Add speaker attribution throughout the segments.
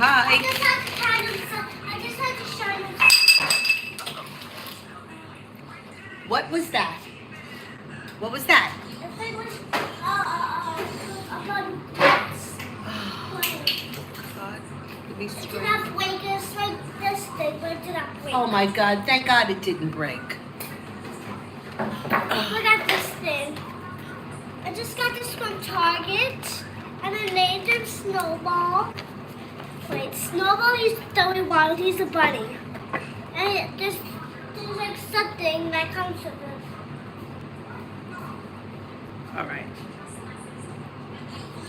Speaker 1: Hi.
Speaker 2: I just had to show you.
Speaker 1: What was that? What was that?
Speaker 2: The thing was about this.
Speaker 1: God, give me
Speaker 2: It did
Speaker 1: strength.
Speaker 2: not break. It's like this thing, but it did not break.
Speaker 1: Oh my God! Thank God it didn't break.
Speaker 2: Look at this thing. I just got this from Target, and I named him Snowball. Wait, Snowball is throwing wild. He's a bunny, and there's like something that comes with it.
Speaker 1: All right.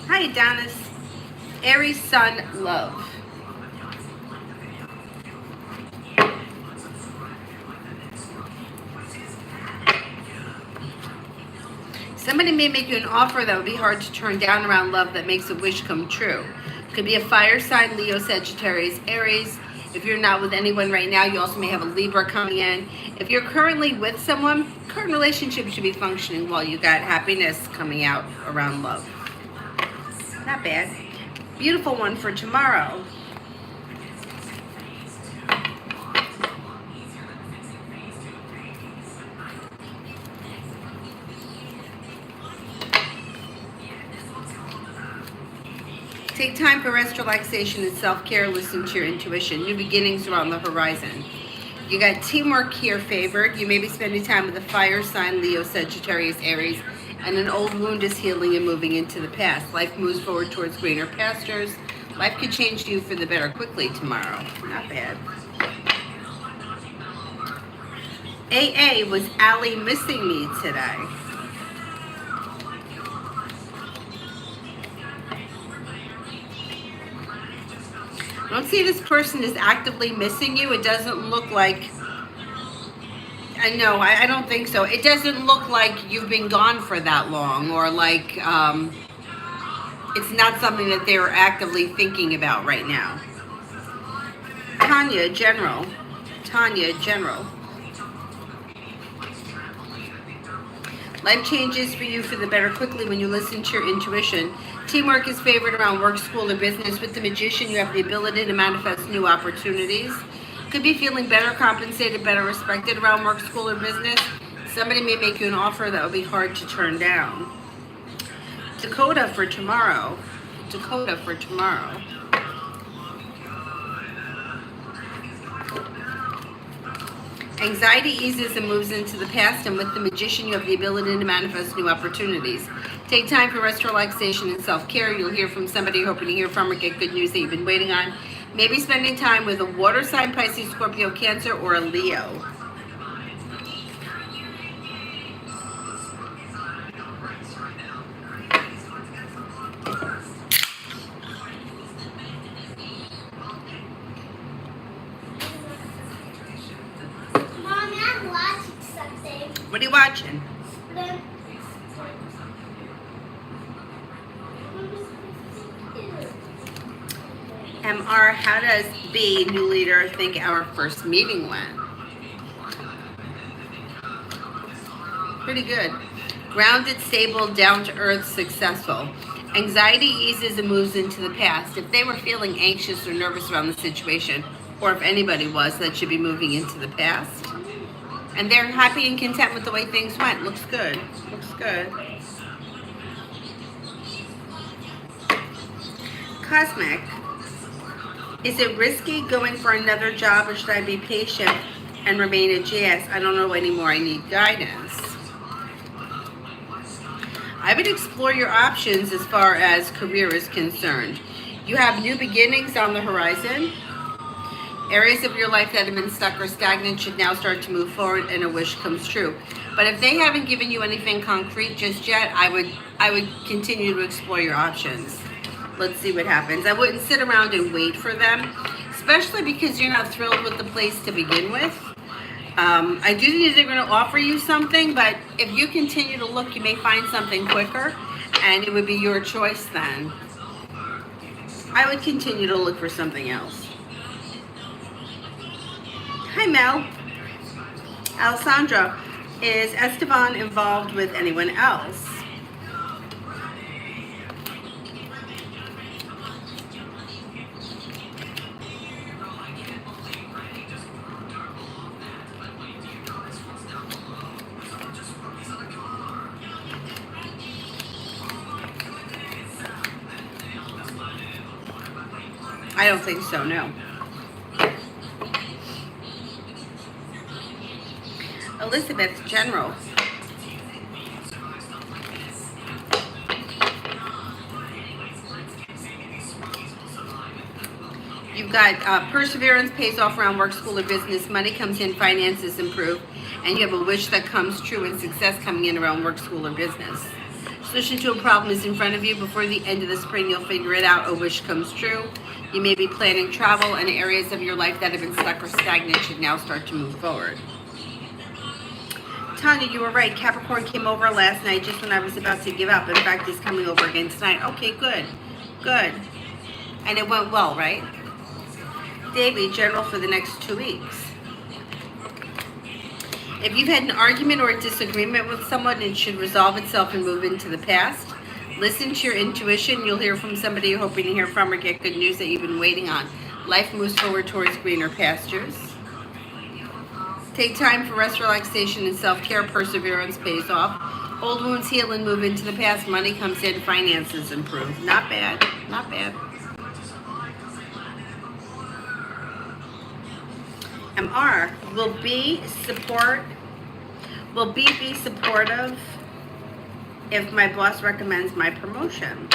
Speaker 1: Hi, Adonis. Aries Sun Love. Somebody may make you an offer that would be hard to turn down around love that makes a wish come true. Could be a fire sign, Leo, Sagittarius, Aries. If you're not with anyone right now, you also may have a Libra coming in. If you're currently with someone, current relationship should be functioning well. You got happiness coming out around love. Not bad. Beautiful one for tomorrow. Take time for rest, relaxation, and self-care. Listen to your intuition. New beginnings are on the horizon. You got teamwork here favored. You may be spending time with a fire sign, Leo, Sagittarius, Aries, and an old wound is healing and moving into the past. Life moves forward towards greener pastures. Life could change you for the better quickly tomorrow. Not bad. AA was Allie missing me today. I don't see this person is actively missing you. It doesn't look like, I don't think so. It doesn't look like you've been gone for that long, or like it's not something that they're actively thinking about right now. Tanya, General. Life changes for you for the better quickly when you listen to your intuition. Teamwork is favored around work, school, or business. With the Magician, you have the ability to manifest new opportunities. Could be feeling better compensated, better respected around work, school, or business. Somebody may make you an offer that will be hard to turn down. Dakota for tomorrow. Anxiety eases and moves into the past, and with the Magician, you have the ability to manifest new opportunities. Take time for rest, relaxation, and self-care. You'll hear from somebody you're hoping to hear from or get good news that you've been waiting on. Maybe spending time with a water sign, Pisces, Scorpio, Cancer, or a Leo.
Speaker 2: Mommy, I'm watching something.
Speaker 1: What are you watching? MR, how does B, new leader, think our first meeting went? Pretty good. Grounded, stable, down to earth, successful. Anxiety eases and moves into the past. If they were feeling anxious or nervous around the situation, or if anybody was, that should be moving into the past. And they're happy and content with the way things went. Looks good. Cosmic. Is it risky going for another job, or should I be patient and remain a GS? I don't know anymore. I need guidance. I would explore your options as far as career is concerned. You have new beginnings on the horizon. Areas of your life that have been stuck or stagnant should now start to move forward and a wish comes true. But if they haven't given you anything concrete just yet, I would continue to explore your options. Let's see what happens. I wouldn't sit around and wait for them, especially because you're not thrilled with the place to begin with. I do think they're going to offer you something, but if you continue to look, you may find something quicker, and it would be your choice then. I would continue to look for something else. Hi, Mel. Alessandra, is Esteban involved with anyone else? I don't think so, no. Elizabeth, general. You've got perseverance pays off around work, school, or business. Money comes in, finances improve. And you have a wish that comes true and success coming in around work, school, or business. Solution to a problem is in front of you. Before the end of the spring, you'll figure it out. A wish comes true. You may be planning travel, and areas of your life that have been stuck or stagnant should now start to move forward. Tanya, you were right. Capricorn came over last night just when I was about to give up. In fact, he's coming over again tonight. Okay, good. Good. And it went well, right? Davy, general for the next 2 weeks. If you've had an argument or a disagreement with someone, it should resolve itself and move into the past. Listen to your intuition. You'll hear from somebody you're hoping to hear from or get good news that you've been waiting on. Life moves forward towards greener pastures. Take time for rest, relaxation, and self-care. Perseverance pays off. Old wounds heal and move into the past. Money comes in, finances improve. Not bad, not bad. MR, will B be supportive if my boss recommends my promotion?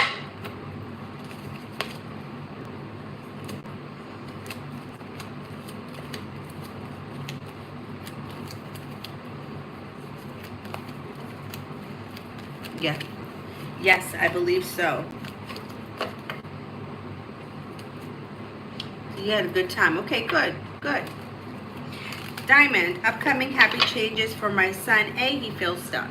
Speaker 1: Yeah. Yes, I believe so. You had a good time. Okay, good, good. Diamond, upcoming happy changes for my son. A, he feels stuck.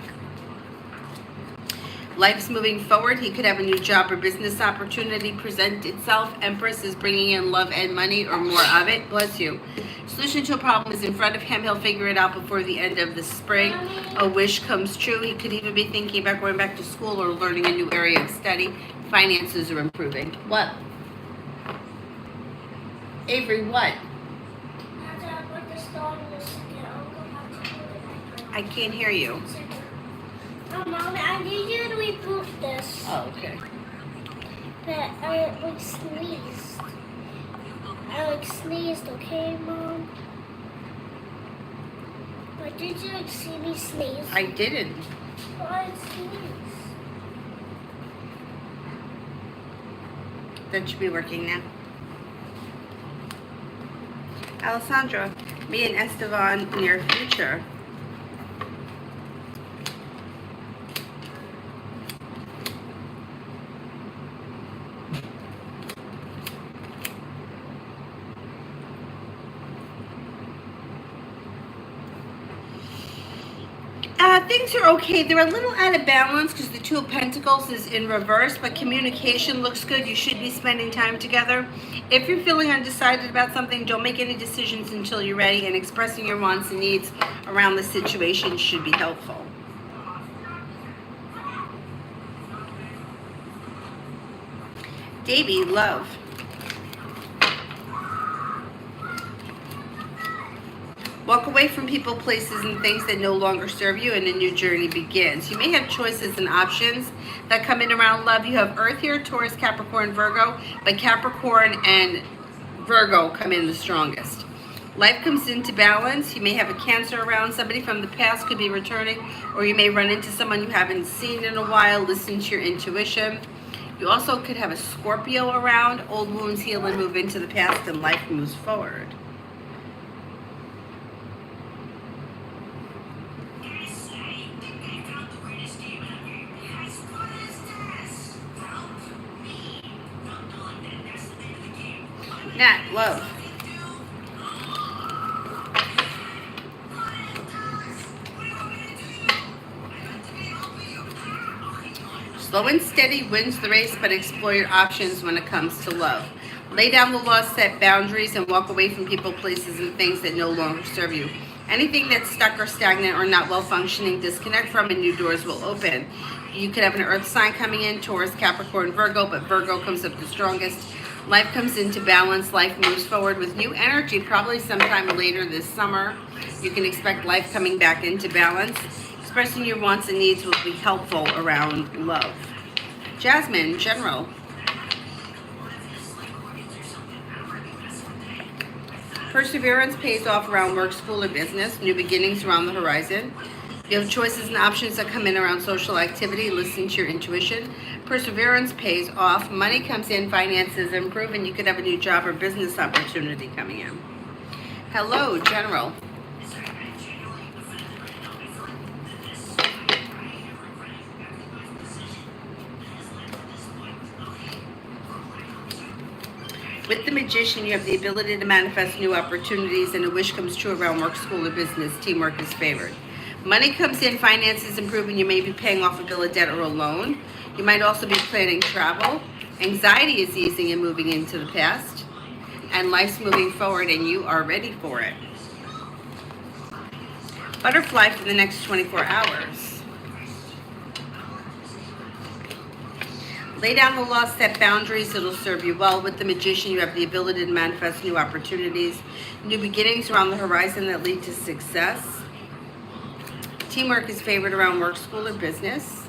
Speaker 1: Life's moving forward. He could have a new job or business opportunity present itself. Empress is bringing in love and money or more of it. Bless you. Solution to a problem is in front of him. He'll figure it out before the end of the spring. A wish comes true. He could even be thinking about going back to school or learning a new area of study. Finances are improving. What? Avery, what? I can't hear you.
Speaker 2: Mom, I need you to reboot this.
Speaker 1: Oh, okay.
Speaker 2: But I sneezed. I sneezed, okay, Mom? But did you see me sneeze?
Speaker 1: I didn't.
Speaker 2: Oh, I sneezed.
Speaker 1: That should be working now. Alessandra, me and Estevan near future. Things are okay. They're a little out of balance because the Two of Pentacles is in reverse, but communication looks good. You should be spending time together. If you're feeling undecided about something, don't make any decisions until you're ready, and expressing your wants and needs around the situation should be helpful. Davy, love. Walk away from people, places, and things that no longer serve you, and a new journey begins. You may have choices and options that come in around love. You have Earth here, Taurus, Capricorn, Virgo, but Capricorn and Virgo come in the strongest. Life comes into balance. You may have a Cancer around. Somebody from the past could be returning, or you may run into someone you haven't seen in a while. Listen to your intuition. You also could have a Scorpio around. Old wounds heal and move into the past, and life moves forward. Nat, love. Slow and steady wins the race, but explore your options when it comes to love. Lay down the law, set boundaries, and walk away from people, places, and things that no longer serve you. Anything that's stuck or stagnant or not well functioning, disconnect from, and new doors will open. You could have an earth sign coming in, Taurus, Capricorn, Virgo, but Virgo comes up the strongest. Life comes into balance. Life moves forward with new energy, probably sometime later this summer. You can expect life coming back into balance. Expressing your wants and needs will be helpful around love. Jasmine, general. Perseverance pays off around work, school, or business. New beginnings around the horizon. You have choices and options that come in around social activity. Listen to your intuition. Perseverance pays off. Money comes in, finances improve, and you could have a new job or business opportunity coming in. Hello, General. With the Magician, you have the ability to manifest new opportunities, and a wish comes true around work, school, or business. Teamwork is favored. Money comes in, finances improve, and you may be paying off a bill of debt or a loan. You might also be planning travel. Anxiety is easing and moving into the past. And life's moving forward, and you are ready for it. Butterfly for the next 24 hours. Lay down the law, set boundaries, it'll serve you well. With the Magician, you have the ability to manifest new opportunities, new beginnings around the horizon that lead to success. Teamwork is favored around work, school, or business.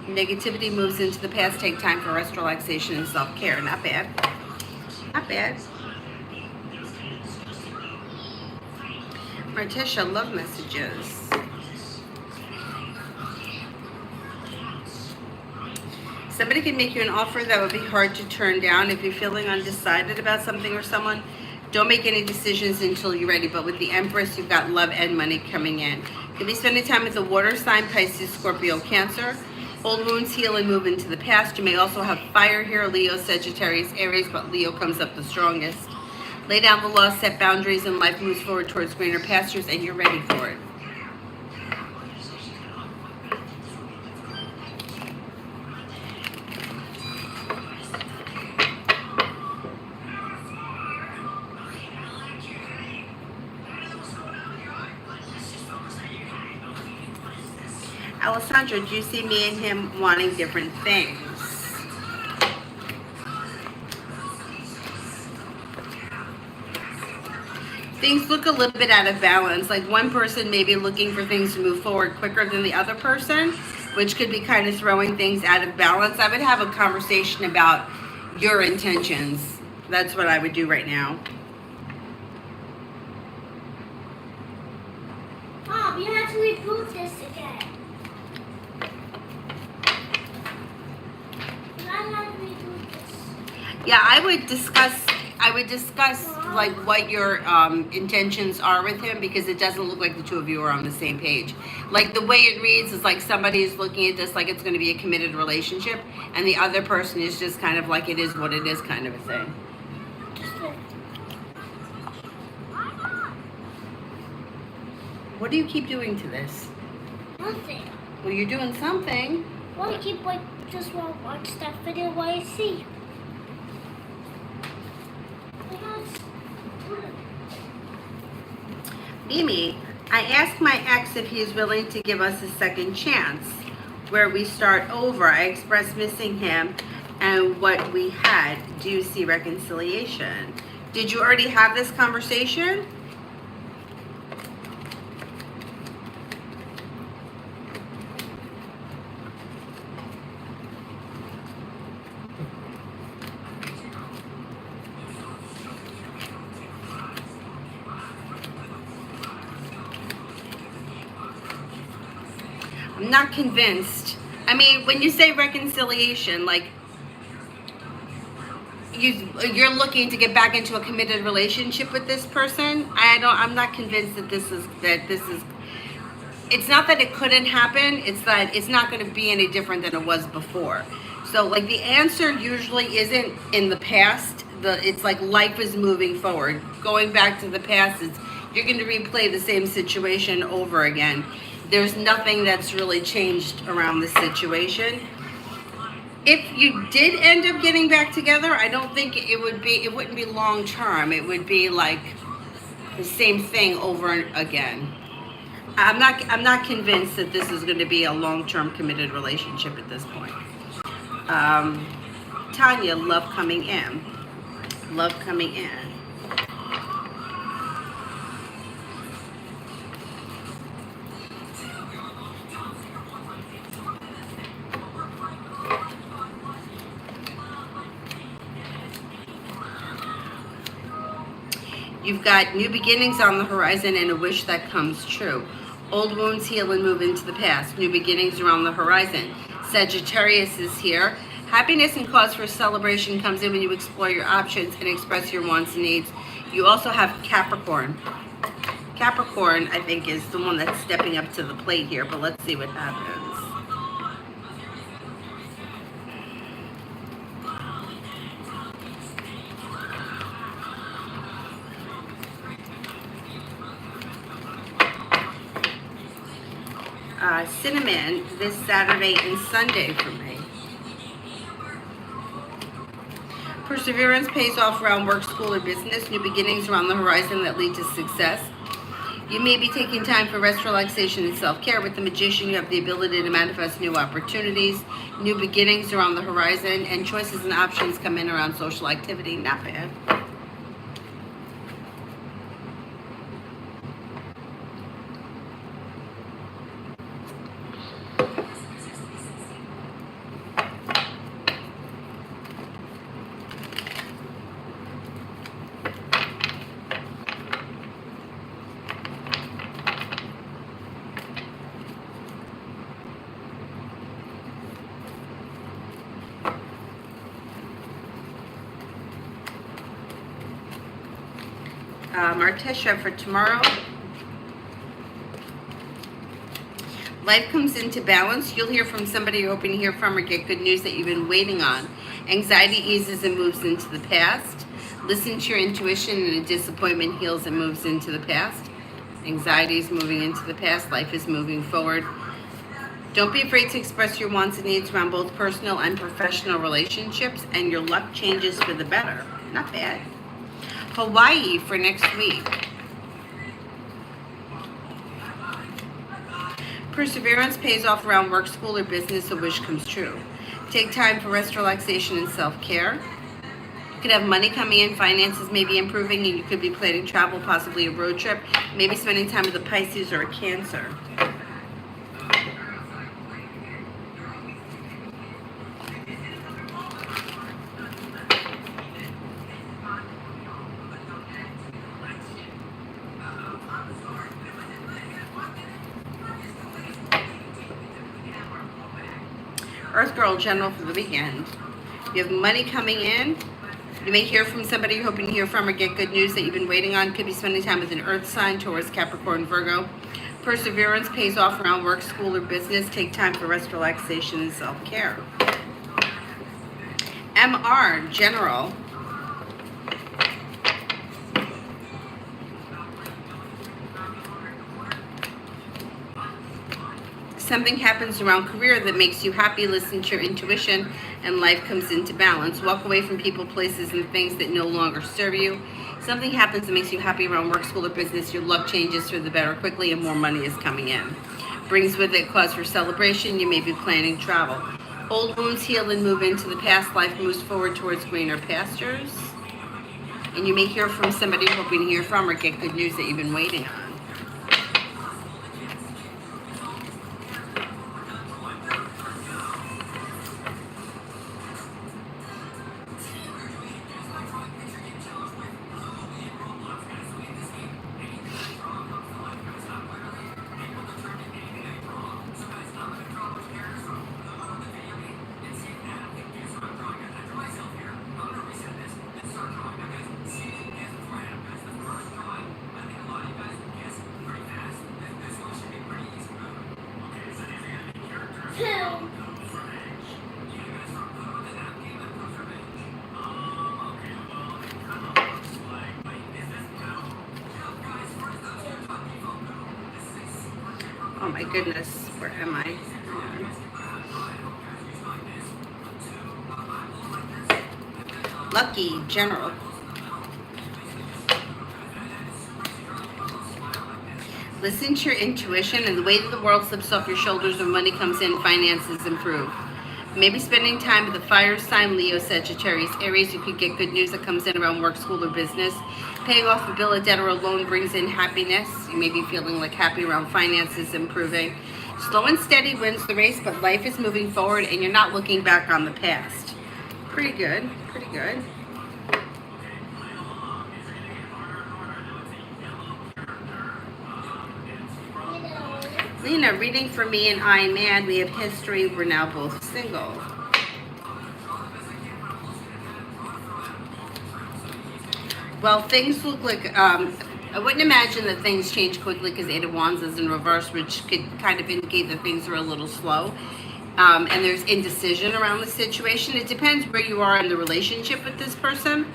Speaker 1: Negativity moves into the past. Take time for rest, relaxation, and self-care. Not bad. Not bad. Martisha, love messages. Somebody can make you an offer that would be hard to turn down. If you're feeling undecided about something or someone, don't make any decisions until you're ready. But with the Empress, you've got love and money coming in. You'll be spending time with the water sign, Pisces, Scorpio, Cancer. Old wounds heal and move into the past. You may also have fire here, Leo, Sagittarius, Aries, but Leo comes up the strongest. Lay down the law, set boundaries, and life moves forward towards greener pastures, and you're ready for it. Alessandra, do you see me and him wanting different things? Things look a little bit out of balance. Like one person may be looking for things to move forward quicker than the other person, which could be kind of throwing things out of balance. I would have a conversation about your intentions. That's what I would do right now.
Speaker 2: Mom, you have to reboot this again.
Speaker 1: Yeah, I would discuss like what your intentions are with him, because it doesn't look like the two of you are on the same page. Like the way it reads is like somebody is looking at this like it's going to be a committed relationship, and the other person is just kind of like it is what it is kind of a thing. What do you keep doing to this?
Speaker 2: Nothing.
Speaker 1: Well, you're doing something.
Speaker 2: Well, I keep just want to watch that video while I see.
Speaker 1: Mimi, I asked my ex if he is willing to give us a second chance where we start over. I expressed missing him and what we had. Do you see reconciliation? Did you already have this conversation? I'm not convinced. I mean, when you say reconciliation, like you're looking to get back into a committed relationship with this person. I'm not convinced that this is it's not that it couldn't happen, it's that it's not going to be any different than it was before. So like the answer usually isn't in the past. It's like life is moving forward. Going back to the past is you're going to replay the same situation over again. There's nothing that's really changed around this situation. If you did end up getting back together, I don't think it wouldn't be long term. It would be like the same thing over and again. I'm not convinced that this is going to be a long-term committed relationship at this point. Tanya, love coming in. Love coming in. You've got new beginnings on the horizon and a wish that comes true. Old wounds heal and move into the past. New beginnings are on the horizon. Sagittarius is here. Happiness and cause for celebration comes in when you explore your options and express your wants and needs. You also have Capricorn. Capricorn, I think, is the one that's stepping up to the plate here, but let's see what happens. Cinnamon this Saturday and Sunday for me. Perseverance pays off around work, school, or business. New beginnings are on the horizon that lead to success. You may be taking time for rest, relaxation, and self-care. With the Magician, you have the ability to manifest new opportunities. New beginnings are on the horizon, and choices and options come in around social activity. Not bad. Martesha for tomorrow. Life comes into balance. You'll hear from somebody you're hoping to hear from or get good news that you've been waiting on. Anxiety eases and moves into the past. Listen to your intuition and a disappointment heals and moves into the past. Anxiety is moving into the past. Life is moving forward. Don't be afraid to express your wants and needs around both personal and professional relationships, and your luck changes for the better. Not bad. Hawaii for next week. Perseverance pays off around work, school, or business. A wish comes true. Take time for rest, relaxation, and self-care. You could have money coming in, finances may be improving, and you could be planning travel, possibly a road trip, maybe spending time with a Pisces or a Cancer. Earth Girl General for the weekend. You have money coming in. You may hear from somebody you're hoping to hear from or get good news that you've been waiting on. Could be spending time with an Earth sign, Taurus, Capricorn, Virgo. Perseverance pays off around work, school, or business. Take time for rest, relaxation, and self-care. MR General. Something happens around career that makes you happy. Listen to your intuition and life comes into balance. Walk away from people, places, and things that no longer serve you. Something happens that makes you happy around work, school, or business. Your luck changes for the better quickly and more money is coming in. Brings with it cause for celebration. You may be planning travel. Old wounds heal and move into the past. Life moves forward towards greener pastures. And you may hear from somebody you're hoping to hear from or get good news that you've been waiting on. Oh my goodness, where am I? Lucky General. Listen to your intuition and the way that the world slips off your shoulders when money comes in, finances improve. Maybe spending time with a fire sign, Leo, Sagittarius, Aries. You could get good news that comes in around work, school, or business. Paying off a bill, a debt, or a loan brings in happiness. You may be feeling like happy around finances improving. Slow and steady wins the race, but life is moving forward and you're not looking back on the past. Pretty good, pretty good. Lena, reading for me and I, man, we have history. We're now both single. Well, things look like, I wouldn't imagine that things change quickly because Eight of Wands is in reverse, which could kind of indicate that things are a little slow. And there's indecision around the situation. It depends where you are in the relationship with this person.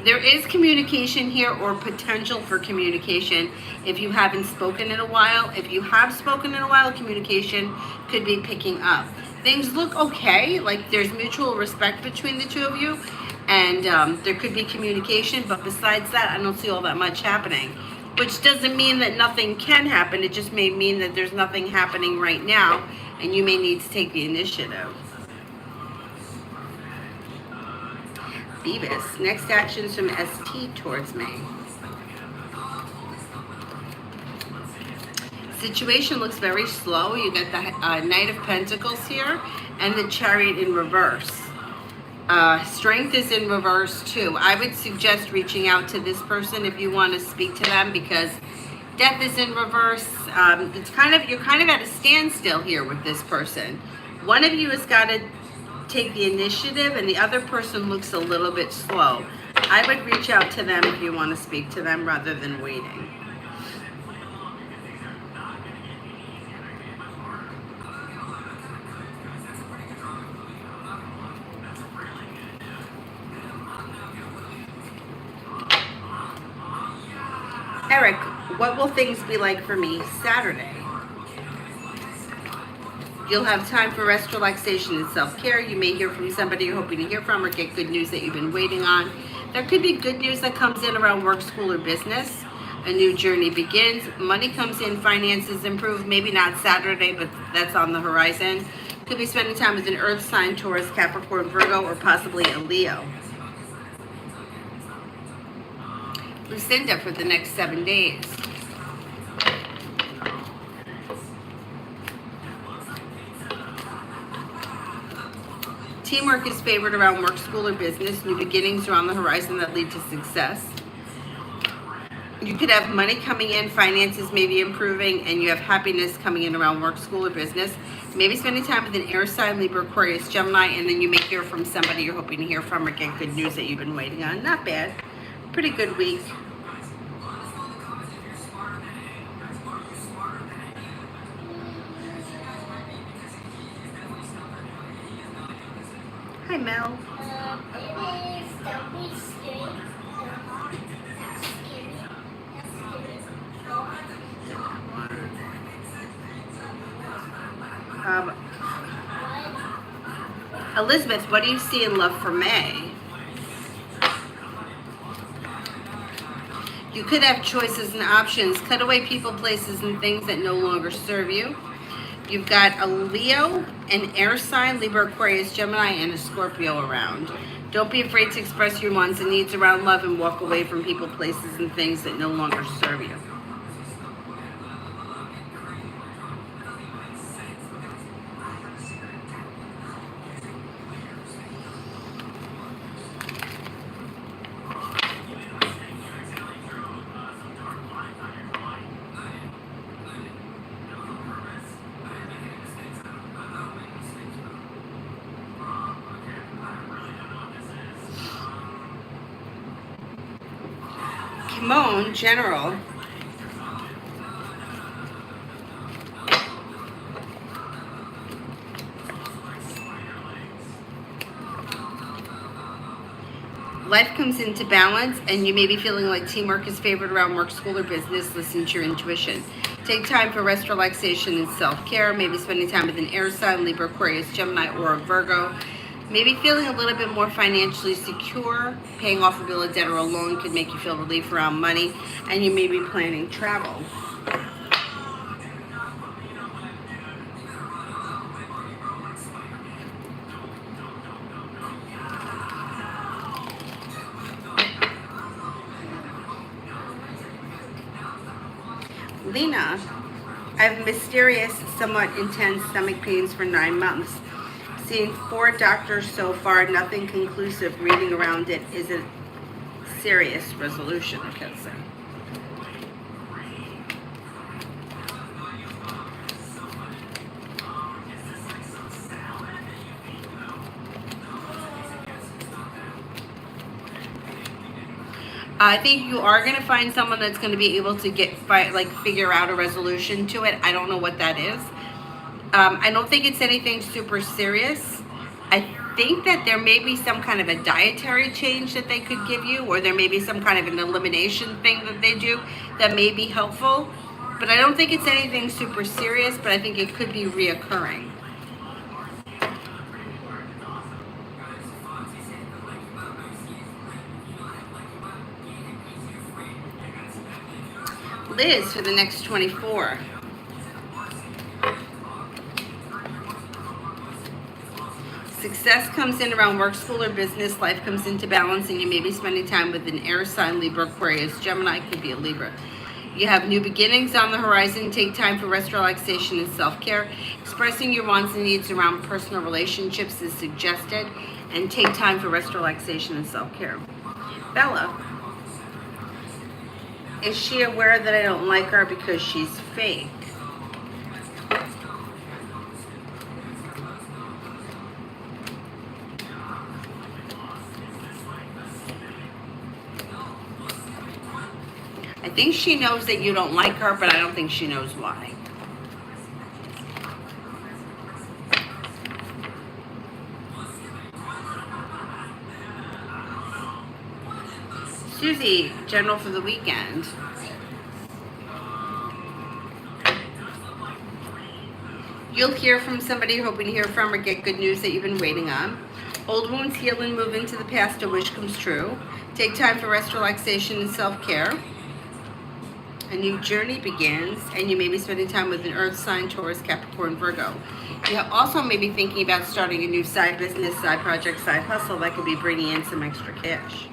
Speaker 1: There is communication here or potential for communication if you haven't spoken in a while. If you have spoken in a while, communication could be picking up. Things look okay, like there's mutual respect between the two of you, and there could be communication, but besides that, I don't see all that much happening. Which doesn't mean that nothing can happen, it just may mean that there's nothing happening right now, and you may need to take the initiative. Beavis, next actions from ST towards me. Situation looks very slow. You get the Knight of Pentacles here and the Chariot in reverse. Strength is in reverse too. I would suggest reaching out to this person if you want to speak to them, because Death is in reverse. It's you're kind of at a standstill here with this person. One of you has got to take the initiative and the other person looks a little bit slow. I would reach out to them if you want to speak to them rather than waiting. Eric, what will things be like for me Saturday? You'll have time for rest, relaxation, and self-care. You may hear from somebody you're hoping to hear from or get good news that you've been waiting on. There could be good news that comes in around work, school, or business. A new journey begins. Money comes in, finances improve. Maybe not Saturday, but that's on the horizon. Could be spending time with an earth sign, Taurus, Capricorn, Virgo, or possibly a Leo. Lucinda for the next 7 days. Teamwork is favored around work, school, or business. New beginnings are on the horizon that lead to success. You could have money coming in, finances may be improving, and you have happiness coming in around work, school, or business. Maybe spending time with an air sign, Libra, Aquarius, Gemini, and then you may hear from somebody you're hoping to hear from or get good news that you've been waiting on. Not bad. Pretty good week. Hi, Mel.
Speaker 2: It is don't be scared. That's scary.
Speaker 1: Elizabeth, what do you see in love for May? You could have choices and options. Cut away people, places, and things that no longer serve you. You've got a Leo, an air sign, Libra, Aquarius, Gemini, and a Scorpio around. Don't be afraid to express your wants and needs around love and walk away from people, places, and things that no longer serve you. Kimon, General. Life comes into balance, and you may be feeling like teamwork is favored around work, school, or business. Listen to your intuition. Take time for rest, relaxation, and self-care. Maybe spending time with an air sign, Libra, Aquarius, Gemini, or a Virgo. Maybe feeling a little bit more financially secure. Paying off a bill, a debt, or a loan could make you feel relief around money, and you may be planning travel. Lena, I have mysterious, somewhat intense stomach pains for 9 months. Seen 4 doctors so far, nothing conclusive. Reading around it is a serious resolution, I can say. I think you are going to find someone that's going to be able to figure out a resolution to it. I don't know what that is. I don't think it's anything super serious. I think that there may be some kind of a dietary change that they could give you, or there may be some kind of an elimination thing that they do that may be helpful. But I don't think it's anything super serious, but I think it could be reoccurring. Liz, for the next 24. Success comes in around work, school, or business. Life comes into balance, and you may be spending time with an air sign, Libra, Aquarius, Gemini, could be a Libra. You have new beginnings on the horizon. Take time for rest, relaxation, and self-care. Expressing your wants and needs around personal relationships is suggested, and take time for rest, relaxation, and self-care. Bella, is she aware that I don't like her because she's fake? I think she knows that you don't like her, but I don't think she knows why. Susie, general for the weekend. You'll hear from somebody you're hoping to hear from, or get good news that you've been waiting on. Old wounds heal and move into the past. A wish comes true. Take time for rest, relaxation, and self-care. A new journey begins, and you may be spending time with an earth sign, Taurus, Capricorn, Virgo. You also may be thinking about starting a new side business, side project, side hustle that could be bringing in some extra cash.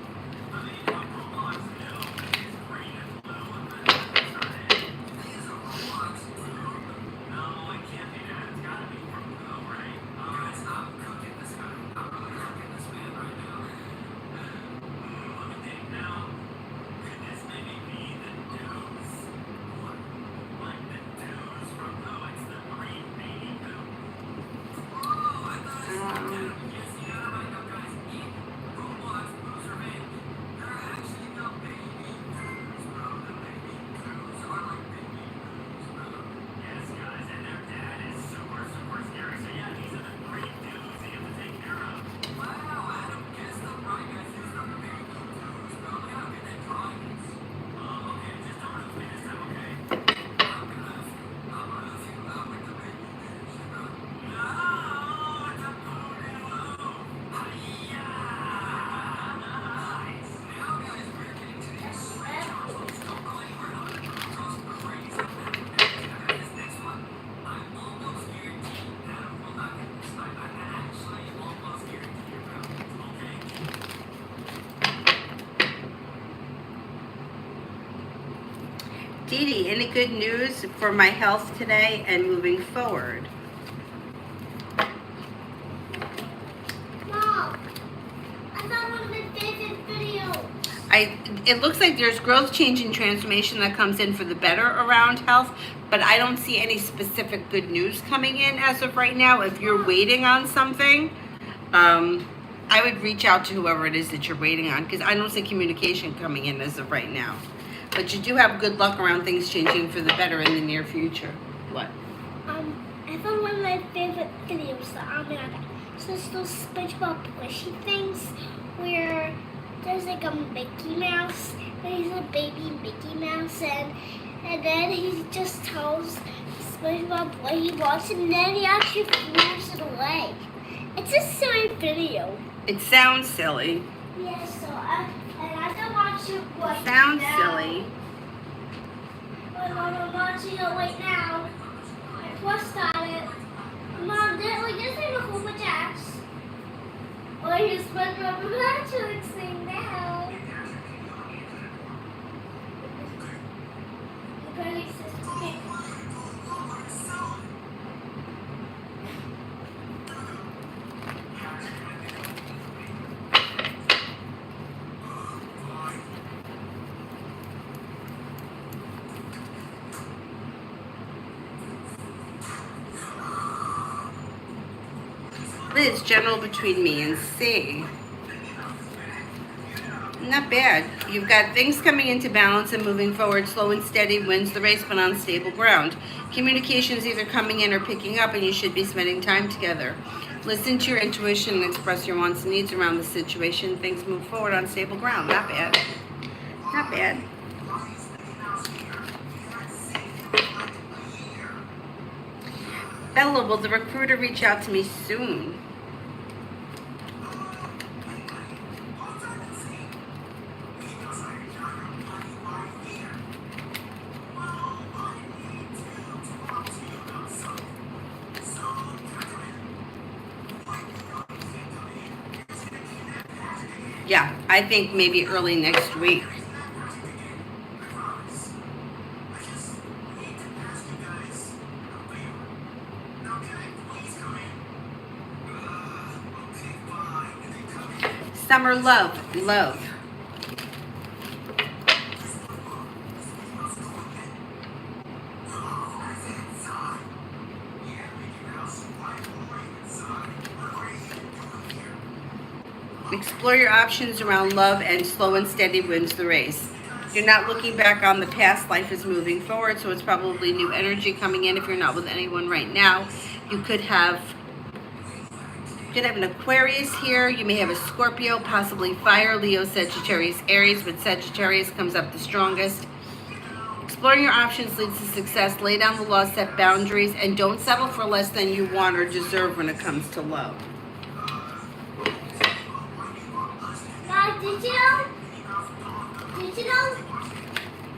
Speaker 1: Dee Dee, any good news for my health today and moving forward?
Speaker 2: Mom, I found one of my favorite videos.
Speaker 1: It looks like there's growth, change, and transformation that comes in for the better around health, but I don't see any specific good news coming in as of right now. If you're waiting on something, I would reach out to whoever it is that you're waiting on, because I don't see communication coming in as of right now. But you do have good luck around things changing for the better in the near future. What?
Speaker 2: I found one of my favorite videos. So it's those SpongeBob squishy things where there's like a Mickey Mouse, and he's a baby Mickey Mouse, and then he just tells SpongeBob what he wants, and then he actually moves it away. It's a silly video.
Speaker 1: It sounds silly.
Speaker 2: Yeah, so I don't watch it right
Speaker 1: Sounds
Speaker 2: now.
Speaker 1: silly.
Speaker 2: I'm watching it right now. I pressed on it. Mom, there's like a whole bunch of apps. Well, here's SpongeBob Electric thing now. Okay.
Speaker 1: Liz, general between me and C. Not bad. You've got things coming into balance and moving forward. Slow and steady wins the race, but on stable ground. Communication is either coming in or picking up, and you should be spending time together. Listen to your intuition and express your wants and needs around the situation. Things move forward on stable ground. Not bad. Not bad. Bella, will the recruiter reach out to me soon? Yeah, I think maybe early next week. Summer love, love. Explore your options around love, and slow and steady wins the race. You're not looking back on the past. Life is moving forward, so it's probably new energy coming in. If you're not with anyone right now, you could have an Aquarius here. You may have a Scorpio, possibly fire, Leo, Sagittarius, Aries, but Sagittarius comes up the strongest. Exploring your options leads to success. Lay down the law, set boundaries, and don't settle for less than you want or deserve when it comes to love.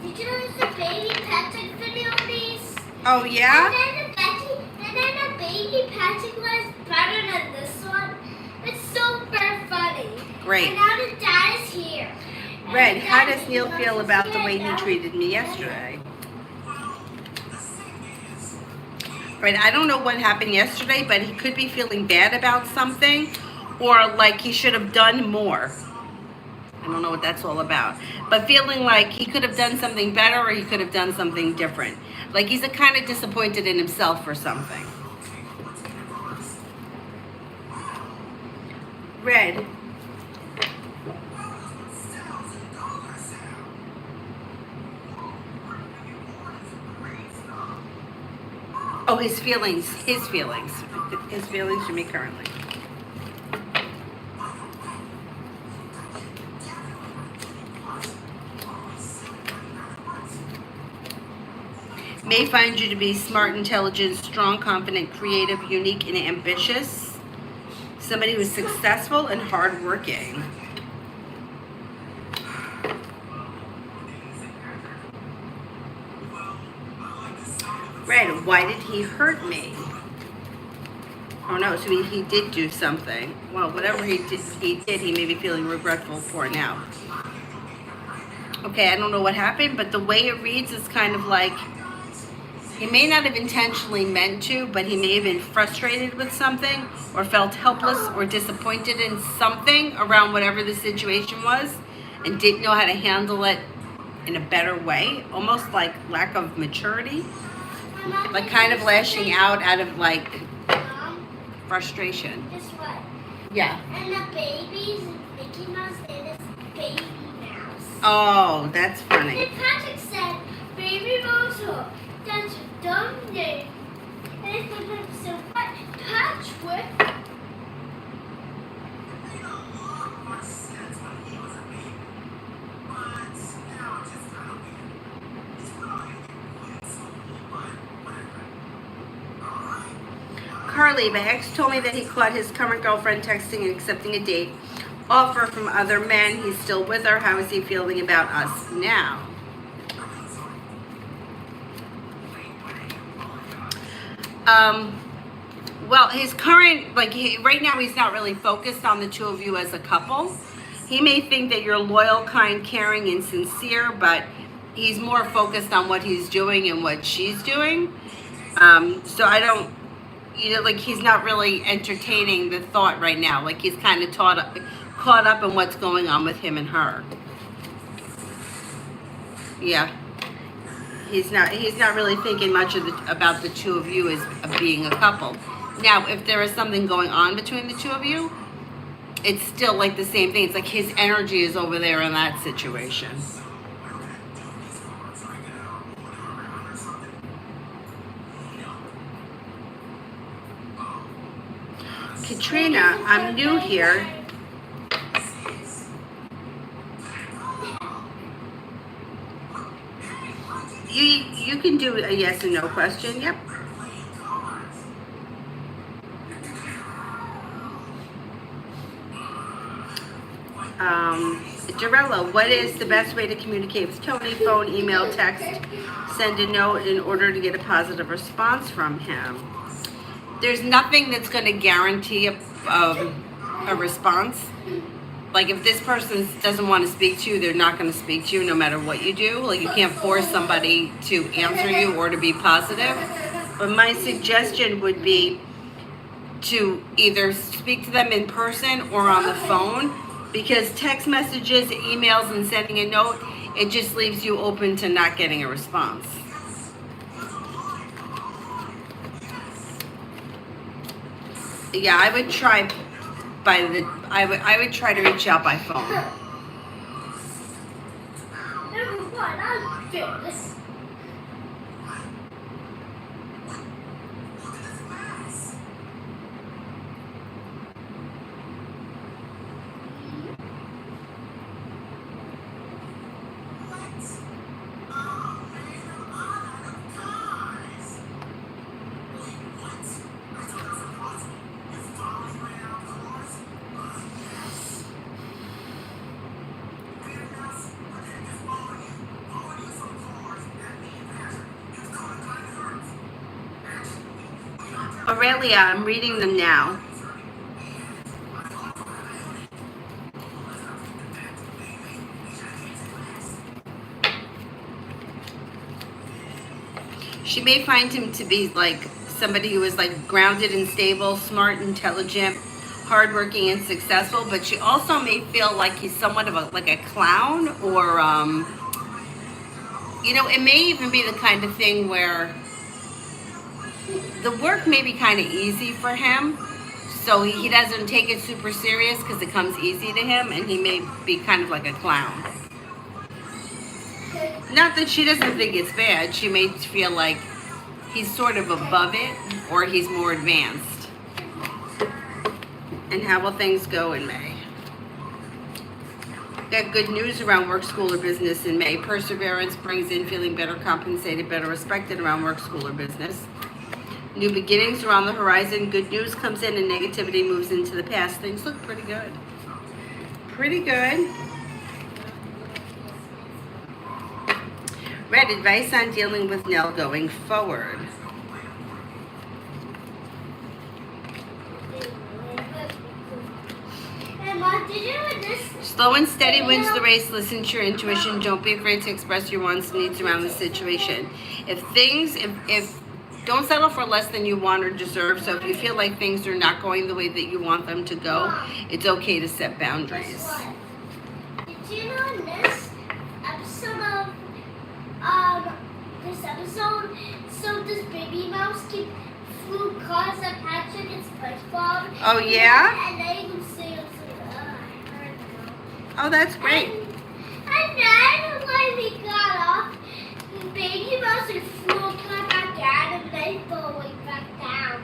Speaker 2: Did you know there's a baby Patrick video of these?
Speaker 1: Oh, yeah?
Speaker 2: And then the baby Patrick was better than this one. It's super funny.
Speaker 1: Great.
Speaker 2: And now the dad is here.
Speaker 1: Red, how does Neil feel about the way he treated me yesterday? Right, I don't know what happened yesterday, but he could be feeling bad about something, or like he should have done more. I don't know what that's all about. But feeling like he could have done something better, or he could have done something different. Like he's kind of disappointed in himself for something. Red. Oh, his feelings to me currently. May find you to be smart, intelligent, strong, confident, creative, unique, and ambitious. Somebody who's successful and hardworking. Red, why did he hurt me? Oh no, so he did do something. Well, whatever he did, he may be feeling regretful for now. Okay, I don't know what happened, but the way it reads is kind of like he may not have intentionally meant to, but he may have been frustrated with something or felt helpless or disappointed in something around whatever the situation was and didn't know how to handle it in a better way, almost like lack of maturity, like kind of lashing out of like frustration.
Speaker 2: Guess what?
Speaker 1: Yeah.
Speaker 2: And the baby's Mickey Mouse and it's Baby Mouse.
Speaker 1: Oh, that's funny.
Speaker 2: And Patrick said, Baby Mouse, that's a dumb name. And it's like, so what? Patrick?
Speaker 1: Carly, my ex told me that he caught his current girlfriend texting and accepting a date offer from other men. He's still with her. How is he feeling about us now? Well, his current, right now he's not really focused on the two of you as a couple. He may think that you're loyal, kind, caring, and sincere, but he's more focused on what he's doing and what she's doing. So I don't, he's not really entertaining the thought right now. Like he's kind of caught up in what's going on with him and her. Yeah. He's not really thinking much about the two of you as being a couple. Now, if there is something going on between the two of you, it's still like the same thing. It's like his energy is over there in that situation. Katrina, I'm new here. You can do a yes and no question. Yep. Jarella, what is the best way to communicate with Tony? Phone, email, text, send a note in order to get a positive response from him. There's nothing that's going to guarantee a response. Like if this person doesn't want to speak to you, they're not going to speak to you no matter what you do. Like you can't force somebody to answer you or to be positive. But my suggestion would be to either speak to them in person or on the phone, because text messages, emails, and sending a note, it just leaves you open to not getting a response. Yeah, I would try I would try to reach out by phone.
Speaker 2: Number one, I'll do this.
Speaker 1: Aurelia, I'm reading them now. She may find him to be like somebody who is like grounded and stable, smart, intelligent, hardworking, and successful, but she also may feel like he's somewhat of a clown, or it may even be the kind of thing where the work may be kind of easy for him, so he doesn't take it super serious because it comes easy to him, and he may be kind of like a clown. Not that she doesn't think it's bad. She may feel like he's sort of above it, or he's more advanced. And how will things go in May? Got good news around work, school, or business in May. Perseverance brings in feeling better compensated, better respected around work, school, or business. New beginnings are on the horizon. Good news comes in and negativity moves into the past. Things look pretty good. Pretty good. Red, advice on dealing with Nell going forward. Slow and steady wins the race. Listen to your intuition. Don't be afraid to express your wants and needs around the situation. If don't settle for less than you want or deserve. So if you feel like things are not going the way that you want them to go, it's okay to set boundaries.
Speaker 2: Did you know in this episode so this baby mouse flew cars at Patrick and SpongeBob?
Speaker 1: Oh yeah?
Speaker 2: And they even say
Speaker 1: Oh, that's great.
Speaker 2: And then when we got off, the baby mouse flew a car back down and they flew back down.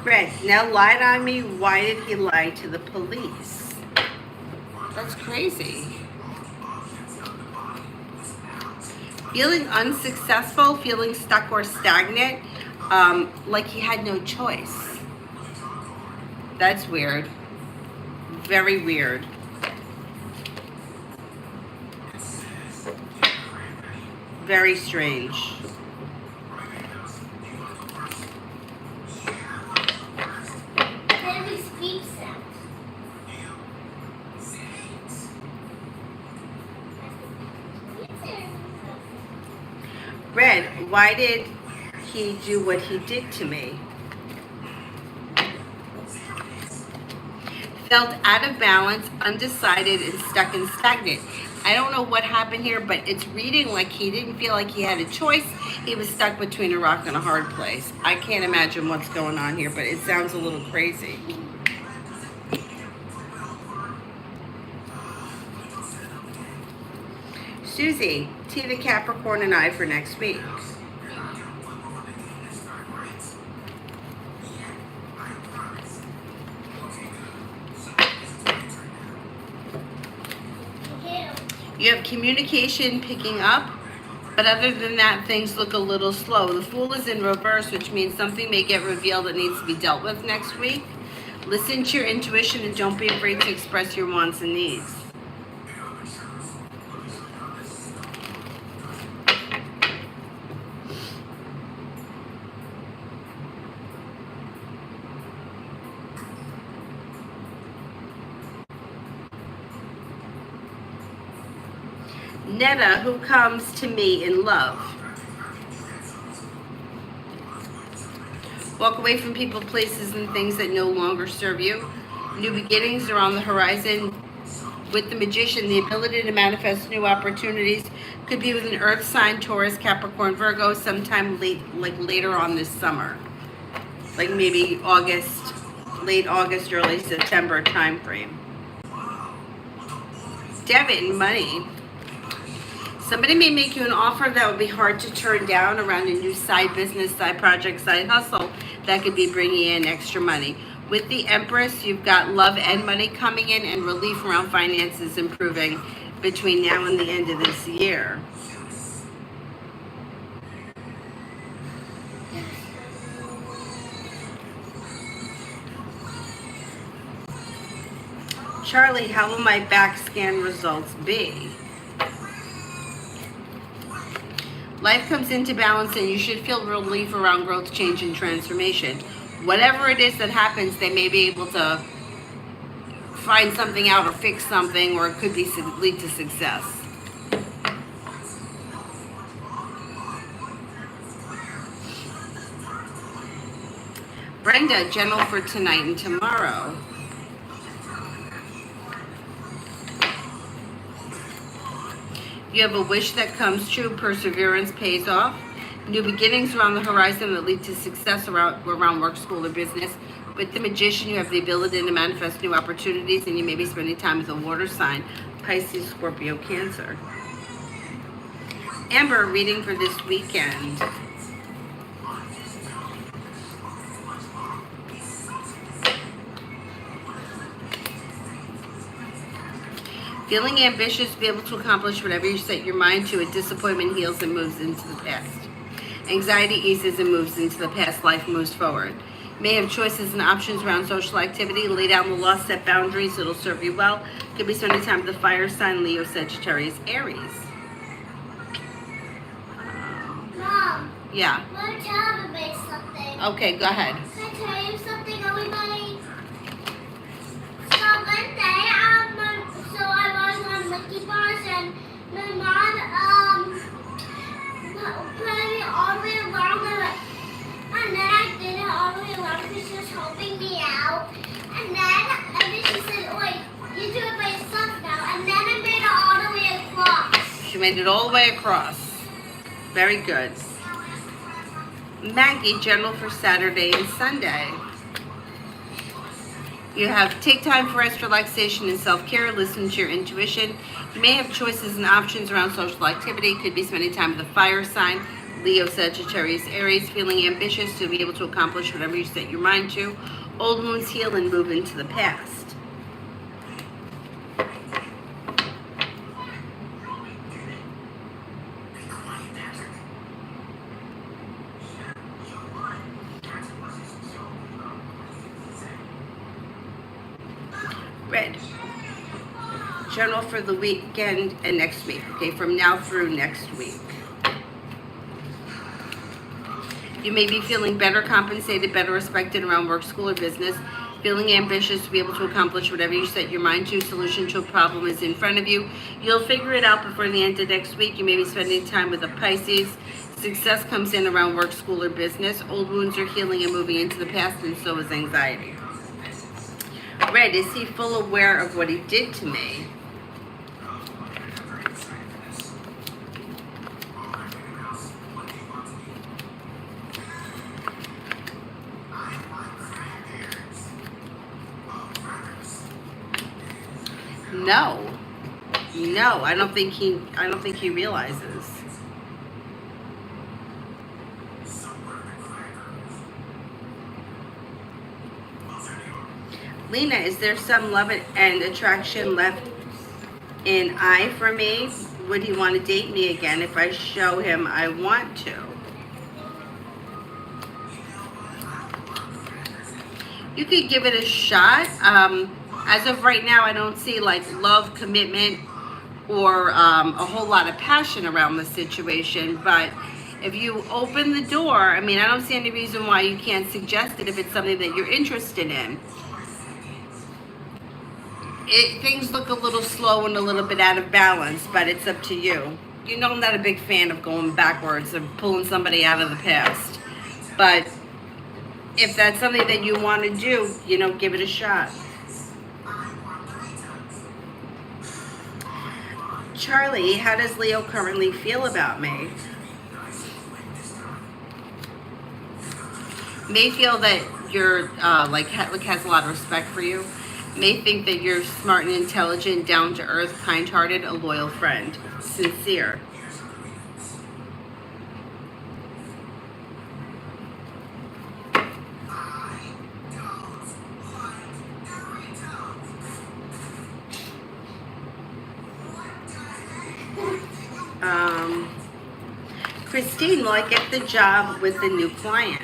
Speaker 1: Greg, Nell lied on me. Why did he lie to the police? That's crazy. Feeling unsuccessful, feeling stuck or stagnant, like he had no choice. That's weird. Very weird. Very strange. Red, why did he do what he did to me? Felt out of balance, undecided, and stuck and stagnant. I don't know what happened here, but it's reading like he didn't feel like he had a choice. He was stuck between a rock and a hard place. I can't imagine what's going on here, but it sounds a little crazy. Susie, T the Capricorn and I for next week. You have communication picking up, but other than that, things look a little slow. The Fool is in reverse, which means something may get revealed that needs to be dealt with next week. Listen to your intuition and don't be afraid to express your wants and needs. Netta, who comes to me in love. Walk away from people, places, and things that no longer serve you. New beginnings are on the horizon. With the Magician, the ability to manifest new opportunities could be with an Earth sign, Taurus, Capricorn, Virgo, sometime late, like later on this summer. Like maybe August, late August, early September time frame. Debit and money. Somebody may make you an offer that would be hard to turn down around a new side business, side project, side hustle that could be bringing in extra money. With the Empress, you've got love and money coming in and relief around finances improving between now and the end of this year. Charlie, how will my back scan results be? Life comes into balance and you should feel relief around growth, change, and transformation. Whatever it is that happens, they may be able to find something out or fix something, or it could be lead to success. Brenda, general for tonight and tomorrow. You have a wish that comes true. Perseverance pays off. New beginnings are on the horizon that lead to success around work, school, or business. With the Magician, you have the ability to manifest new opportunities, and you may be spending time with a water sign, Pisces, Scorpio, Cancer. Amber, reading for this weekend. Feeling ambitious to be able to accomplish whatever you set your mind to. A disappointment heals and moves into the past. Anxiety eases and moves into the past. Life moves forward. You may have choices and options around social activity. Lay down the law, set boundaries. It'll serve you well. Could be spending time with the fire sign, Leo, Sagittarius, Aries.
Speaker 2: Mom.
Speaker 1: Yeah.
Speaker 2: I want to tell everybody something.
Speaker 1: Okay, go ahead.
Speaker 2: Can I tell you something, everybody? So one day, I was on Mickey Bars and my mom put me all the way around and then I did it all the way around because she was helping me out. And then she said, wait, you do it by yourself now. And then I made it all the way across.
Speaker 1: She made it all the way across. Very good. Maggie, general for Saturday and Sunday. You have take time for rest, relaxation, and self-care. Listen to your intuition. You may have choices and options around social activity. Could be spending time with a fire sign, Leo, Sagittarius, Aries. Feeling ambitious to be able to accomplish whatever you set your mind to. Old wounds heal and move into the past. Red, general for the weekend and next week, okay, from now through next week. You may be feeling better compensated, better respected around work, school, or business. Feeling ambitious to be able to accomplish whatever you set your mind to. Solution to a problem is in front of you. You'll figure it out before the end of next week. You may be spending time with a Pisces. Success comes in around work, school, or business. Old wounds are healing and moving into the past, and so is anxiety. Red, is he full aware of what he did to me? No. No, I don't think he realizes. Lena, is there some love and attraction left in I for me? Would he want to date me again if I show him I want to? You could give it a shot. As of right now, I don't see like love, commitment, or a whole lot of passion around the situation. But if you open the door, I mean, I don't see any reason why you can't suggest it if it's something that you're interested in. Things look a little slow and a little bit out of balance, but it's up to you. You know, I'm not a big fan of going backwards and pulling somebody out of the past. But if that's something that you want to do, you know, give it a shot. Charlie, how does Leo currently feel about me? May feel that you're has a lot of respect for you. May think that you're smart and intelligent, down to earth, kind hearted, a loyal friend, sincere. Christine, will I get the job with the new client?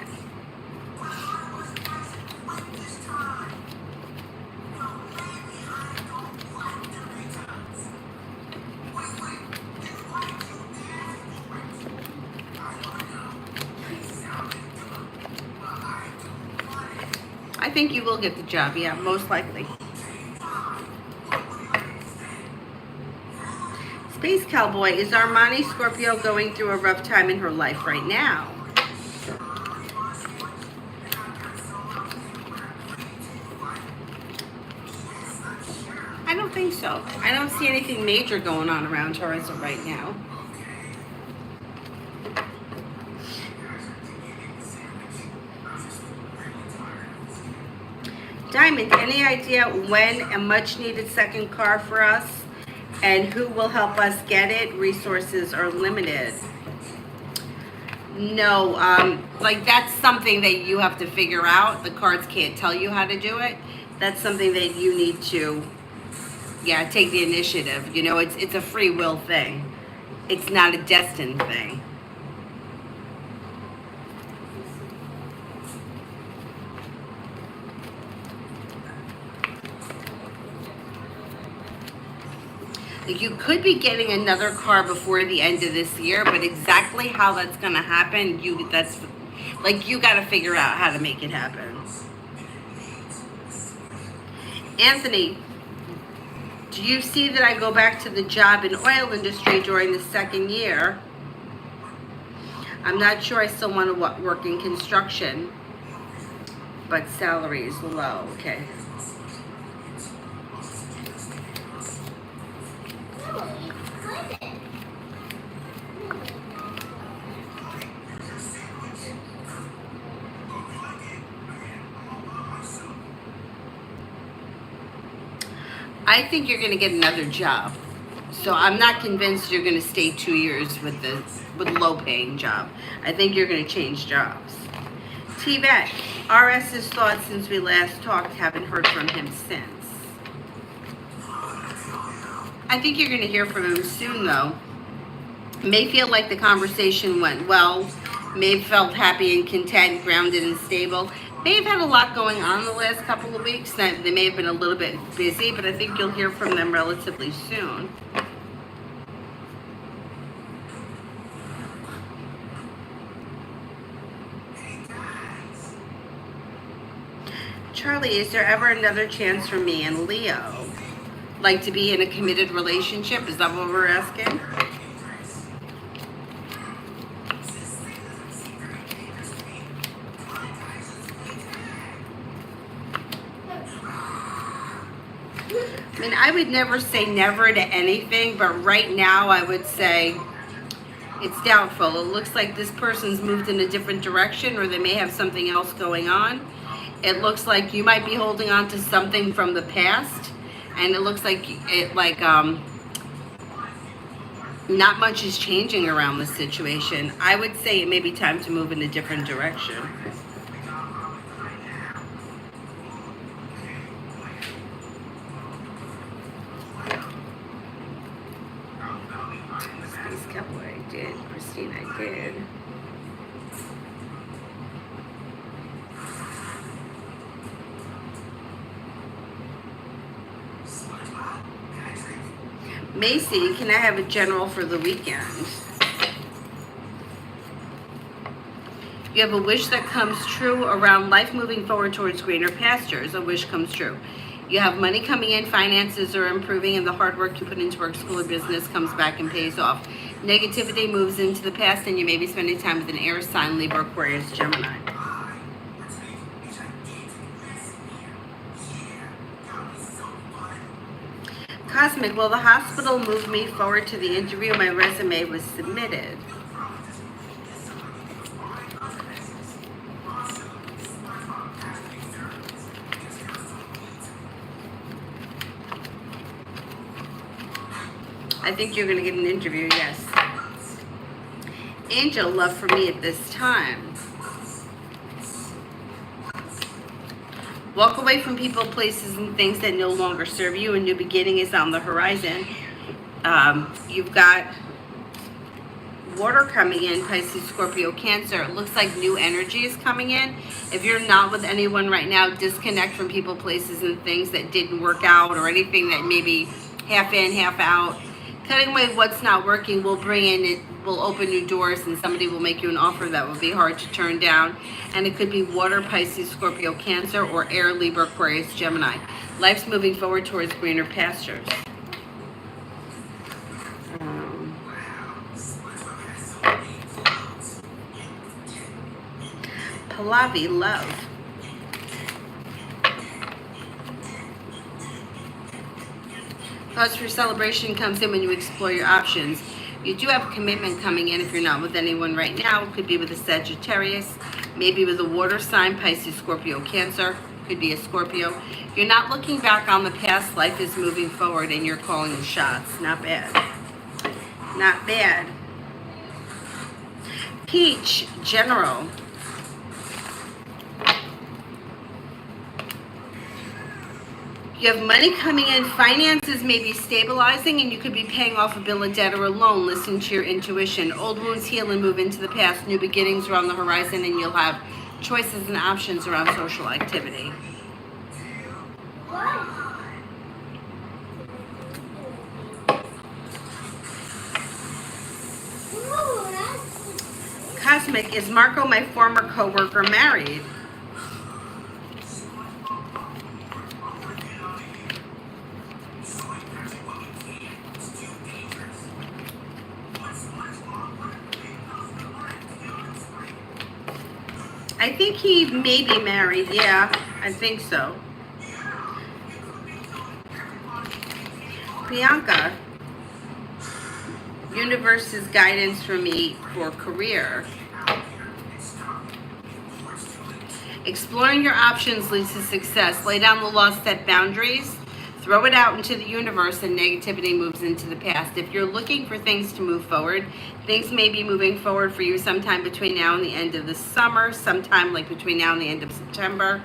Speaker 1: I think you will get the job, yeah, most likely. Space Cowboy, is Armani Scorpio going through a rough time in her life right now? I don't think so. I don't see anything major going on around her as of right now. Diamond, any idea when a much needed second car for us? And who will help us get it? Resources are limited. No, like that's something that you have to figure out. The cards can't tell you how to do it. That's something that you need to, yeah, take the initiative. You know, it's a free will thing. It's not a destined thing. You could be getting another car before the end of this year, but exactly how that's going to happen, you got to figure out how to make it happen. Anthony, do you see that I go back to the job in oil industry during the second year? I'm not sure I still want to work in construction, but salary is low. Okay. I think you're going to get another job. So I'm not convinced you're going to stay 2 years with low paying job. I think you're going to change jobs. T-Vet, RS's thoughts since we last talked, haven't heard from him since. I think you're going to hear from him soon though. May feel like the conversation went well. May have felt happy and content, grounded and stable. May have had a lot going on the last couple of weeks. They may have been a little bit busy, but I think you'll hear from them relatively soon. Charlie, is there ever another chance for me and Leo? Like to be in a committed relationship? Is that what we're asking? I mean, I would never say never to anything, but right now I would say it's doubtful. It looks like this person's moved in a different direction, or they may have something else going on. It looks like you might be holding on to something from the past, and it looks like Not much is changing around the situation. I would say it may be time to move in a different direction. Space Cowboy, I did. Christine, I did. Macy, can I have a general for the weekend? You have a wish that comes true around life moving forward towards greener pastures. A wish comes true. You have money coming in, finances are improving, and the hard work you put into work, school, or business comes back and pays off. Negativity moves into the past, and you may be spending time with an air sign, Libra, Aquarius, Gemini. Cosmic, well, the hospital moved me forward to the interview. My resume was submitted. I think you're going to get an interview, yes. Angel, love for me at this time. Walk away from people, places, and things that no longer serve you. A new beginning is on the horizon. You've got water coming in, Pisces, Scorpio, Cancer. It looks like new energy is coming in. If you're not with anyone right now, disconnect from people, places, and things that didn't work out, or anything that maybe half in, half out. Cutting away what's not working will bring in, it will open new doors, and somebody will make you an offer that will be hard to turn down. And it could be water, Pisces, Scorpio, Cancer, or air, Libra, Aquarius, Gemini. Life's moving forward towards greener pastures. Pallavi, love. Cause for celebration comes in when you explore your options. You do have a commitment coming in if you're not with anyone right now. It could be with a Sagittarius, maybe with a water sign, Pisces, Scorpio, Cancer. Could be a Scorpio. You're not looking back on the past. Life is moving forward and you're calling the shots. Not bad. Not bad. Peach, general. You have money coming in, finances may be stabilizing, and you could be paying off a bill of debt or a loan. Listen to your intuition. Old wounds heal and move into the past. New beginnings are on the horizon, and you'll have choices and options around social activity. Cosmic, is Marco, my former co-worker, married? I think he may be married. Yeah, I think so. Priyanka, universe's guidance for me for career. Exploring your options leads to success. Lay down the law, set boundaries. Throw it out into the universe, and negativity moves into the past. If you're looking for things to move forward, things may be moving forward for you sometime between now and the end of the summer, sometime like between now and the end of September.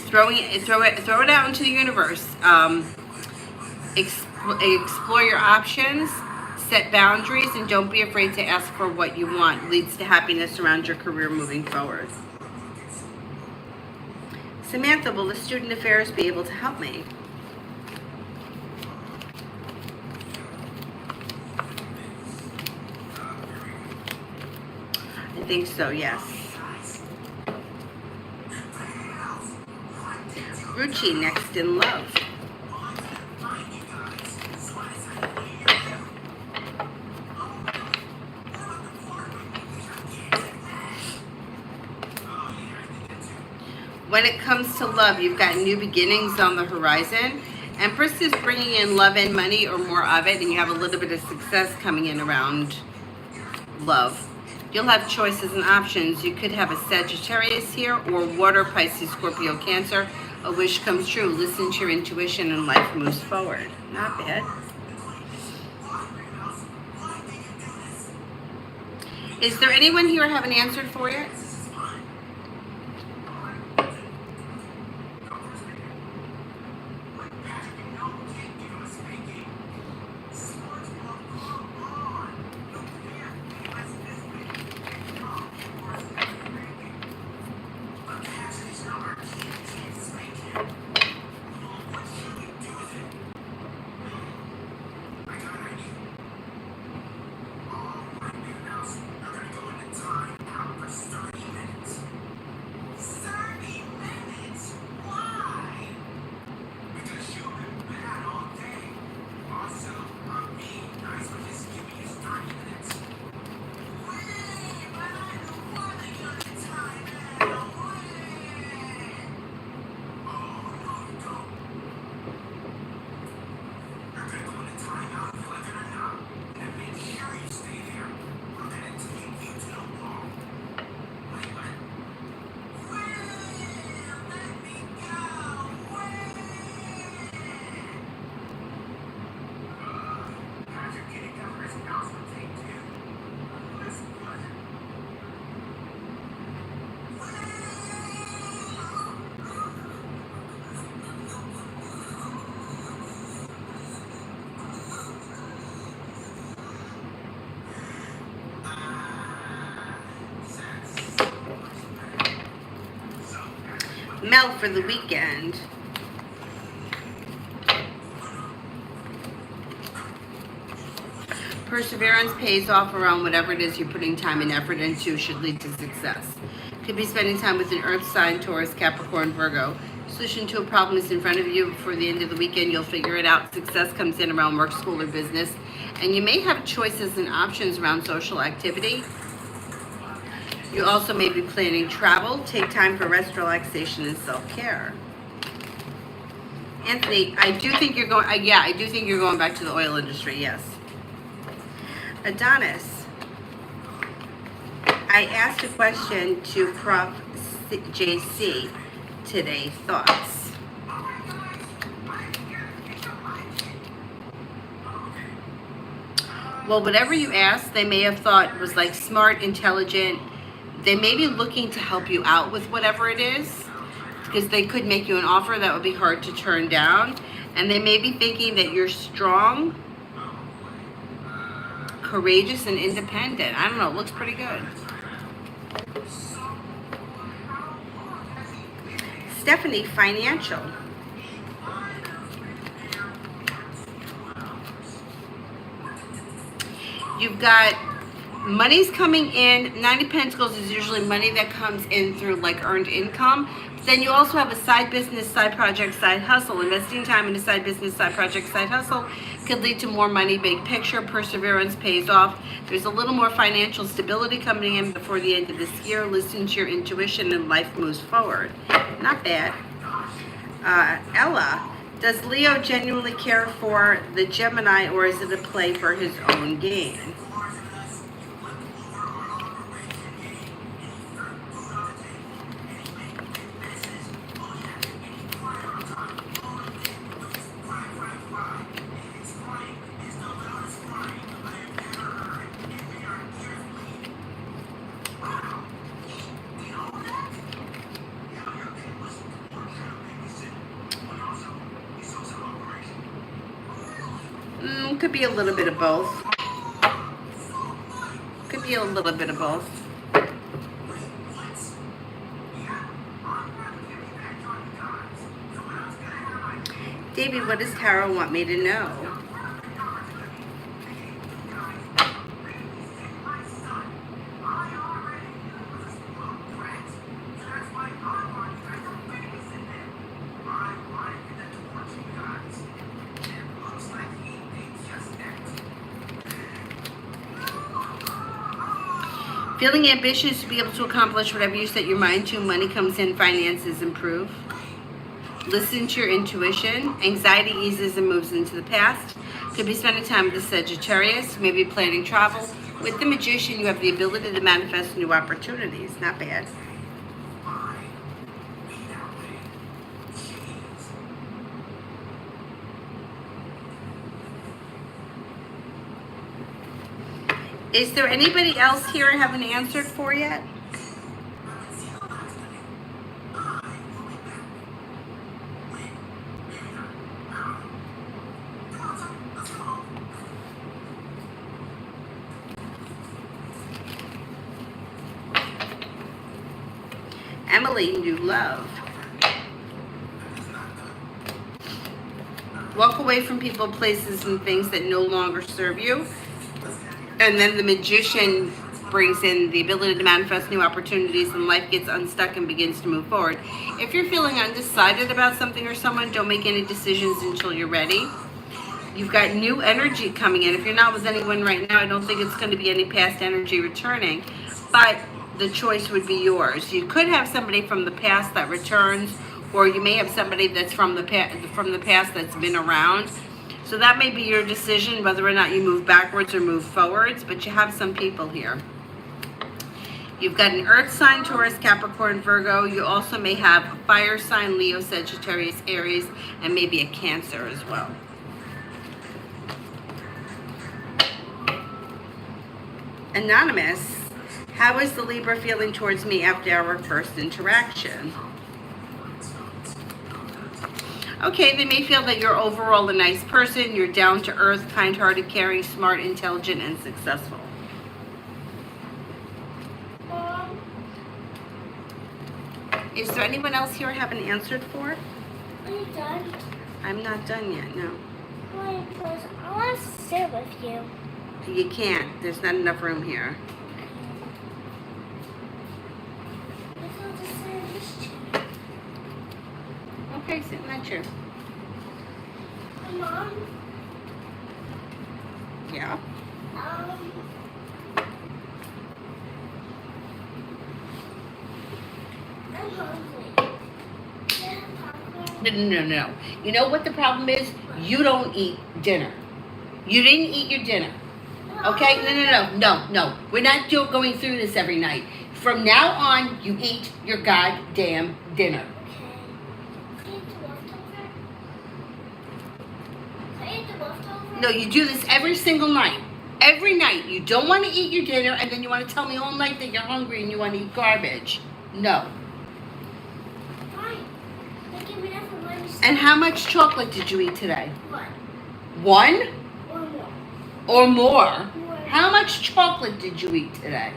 Speaker 1: Throw it out into the universe. Explore your options, set boundaries, and don't be afraid to ask for what you want. Leads to happiness around your career moving forward. Samantha, will the student affairs be able to help me? I think so, yes. Ruchi, next in love. When it comes to love, you've got new beginnings on the horizon. Empress is bringing in love and money, or more of it, and you have a little bit of success coming in around love. You'll have choices and options. You could have a Sagittarius here, or water, Pisces, Scorpio, Cancer. A wish comes true. Listen to your intuition and life moves forward. Not bad. Is there anyone here I haven't answered for yet? Mel for the weekend. Perseverance pays off around whatever it is you're putting time and effort into should lead to success. Could be spending time with an earth sign, Taurus, Capricorn, Virgo. Solution to a problem is in front of you. Before the end of the weekend, you'll figure it out. Success comes in around work, school, or business. And you may have choices and options around social activity. You also may be planning travel. Take time for rest, relaxation, and self-care. Anthony, I do think you're going. I do think you're going back to the oil industry. Yes. Adonis, I asked a question to Prof. JC today. Thoughts? Well, whatever you asked, they may have thought was like smart, intelligent. They may be looking to help you out with whatever it is, because they could make you an offer that would be hard to turn down. And they may be thinking that you're strong, courageous, and independent. I don't know, it looks pretty good. Stephanie, financial. You've got money's coming in. 90 Pentacles is usually money that comes in through like earned income. But then you also have a side business, side project, side hustle. Investing time in a side business, side project, side hustle could lead to more money. Big picture, perseverance pays off. There's a little more financial stability coming in before the end of this year. Listen to your intuition and life moves forward. Not bad. Ella, does Leo genuinely care for the Gemini, or is it a play for his own gain? Could be a little bit of both. Could be a little bit of both. Davey, what does Tarot want me to know? Feeling ambitious to be able to accomplish whatever you set your mind to. Money comes in, finances improve. Listen to your intuition. Anxiety eases and moves into the past. Could be spending time with the Sagittarius. Maybe planning travel. With the Magician, you have the ability to manifest new opportunities. Not bad. Is there anybody else here I haven't answered for yet? Emily, new love. Walk away from people, places, and things that no longer serve you. And then the Magician brings in the ability to manifest new opportunities, and life gets unstuck and begins to move forward. If you're feeling undecided about something or someone, don't make any decisions until you're ready. You've got new energy coming in. If you're not with anyone right now, I don't think it's going to be any past energy returning, but the choice would be yours. You could have somebody from the past that returns, or you may have somebody that's from the past that's been around. So that may be your decision whether or not you move backwards or move forwards, but you have some people here. You've got an earth sign, Taurus, Capricorn, Virgo. You also may have a fire sign, Leo, Sagittarius, Aries, and maybe a Cancer as well. Anonymous, how is the Libra feeling towards me after our first interaction? Okay, they may feel that you're overall a nice person. You're down to earth, kind-hearted, caring, smart, intelligent, and successful. Is there anyone else here I haven't answered for?
Speaker 2: Are you done?
Speaker 1: I'm not done yet, no.
Speaker 2: Wait, because I want to sit with you.
Speaker 1: You can't. There's not enough room here.
Speaker 2: Let's go to sit in this chair.
Speaker 1: Okay, sit in that chair.
Speaker 2: Mom?
Speaker 1: Yeah.
Speaker 2: I'm hungry. Yeah, popcorn.
Speaker 1: No. You know what the problem is? You don't eat dinner. You didn't eat your dinner. Okay? No. We're not going through this every night. From now on, you eat your goddamn dinner. No, you do this every single night. Every night. You don't want to eat your dinner, and then you want to tell me all night that you're hungry and you want to eat garbage. No.
Speaker 2: Fine. They give me that for money.
Speaker 1: And how much chocolate did you eat today?
Speaker 2: One.
Speaker 1: One?
Speaker 2: Or more.
Speaker 1: Or more?
Speaker 2: More.
Speaker 1: How much chocolate did you eat today?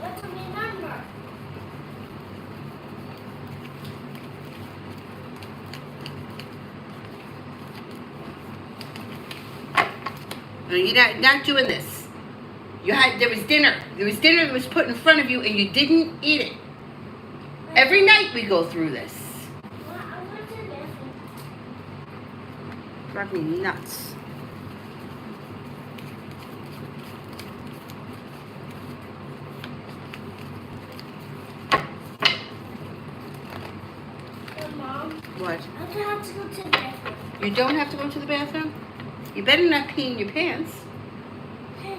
Speaker 2: Let me remember.
Speaker 1: No, you're not doing this. There was dinner. There was dinner that was put in front of you, and you didn't eat it. Every night we go through this.
Speaker 2: Well, I want to live.
Speaker 1: Drive me nuts.
Speaker 2: Mom,
Speaker 1: What?
Speaker 2: I'm gonna have to go to the bathroom.
Speaker 1: You don't have to go to the bathroom? You better not pee in your pants.
Speaker 2: Okay.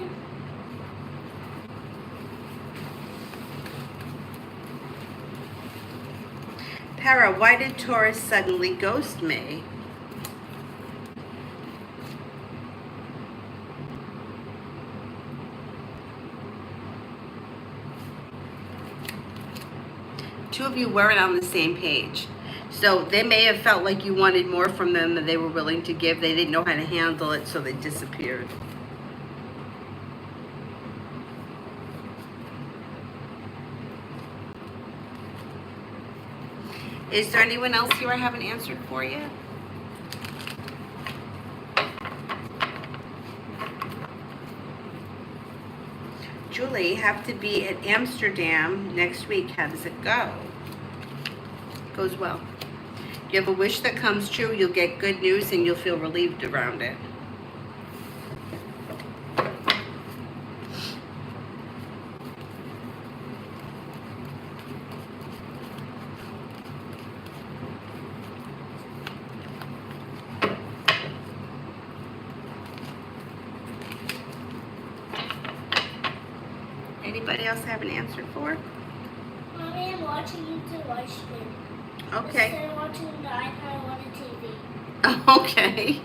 Speaker 1: Para, why did Taurus suddenly ghost me? Two of you weren't on the same page. So they may have felt like you wanted more from them than they were willing to give. They didn't know how to handle it, so they disappeared. Is there anyone else here I haven't answered for yet? Julie, have to be at Amsterdam next week. How does it go? Goes well. You have a wish that comes true, you'll get good news and you'll feel relieved around it. Anybody else have an answer for?
Speaker 2: Mommy, I'm watching you do live stream.
Speaker 1: Okay.
Speaker 2: Instead of watching the iPad on the TV.
Speaker 1: Okay.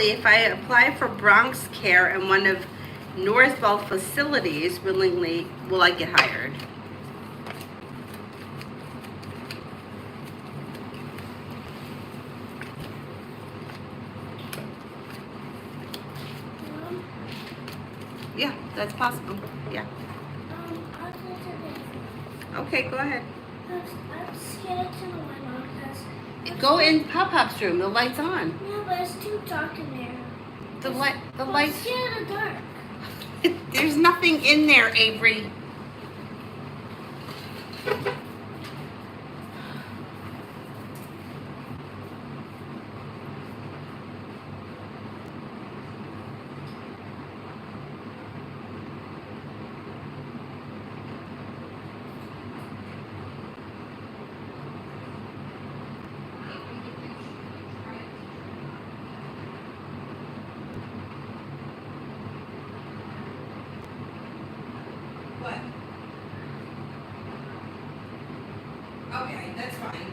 Speaker 1: Julie, if I apply for Bronx Care in one of Northwell facilities, willingly, will I get hired? Yeah, that's possible. Yeah.
Speaker 2: I'll do it.
Speaker 1: Okay, go ahead.
Speaker 2: I'm scared to know my mom because.
Speaker 1: Go in Pop-Pop's room. The light's on.
Speaker 2: Yeah, but it's too dark in there.
Speaker 1: The
Speaker 2: I'm
Speaker 1: light's.
Speaker 2: scared of the dark.
Speaker 1: There's nothing in there, Avery. What? Okay, that's fine.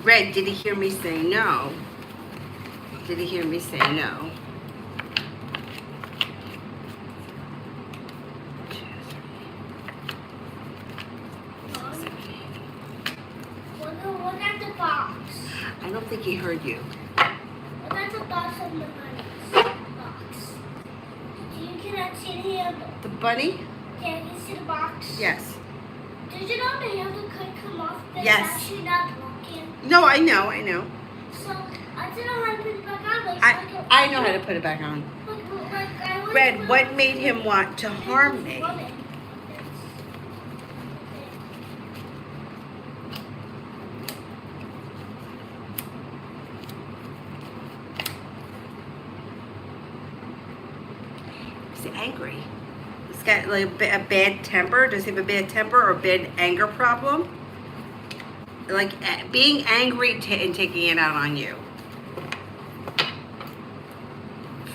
Speaker 1: Red, did he hear me say no? Did he hear me say no?
Speaker 2: Look at the box.
Speaker 1: I don't think he heard you.
Speaker 2: Look at the box of the bunnies. Box. Can I see the handle?
Speaker 1: The bunny?
Speaker 2: Yeah, you can see the box?
Speaker 1: Yes.
Speaker 2: Did you know the handle could come off? But
Speaker 1: Yes.
Speaker 2: It's actually not broken.
Speaker 1: No, I know.
Speaker 2: So I didn't know how to put it back on.
Speaker 1: I know how to put it back on. Red, what made him want to harm me? Is he angry? He's got like a bad temper. Does he have a bad temper or a bad anger problem? Like being angry and taking it out on you.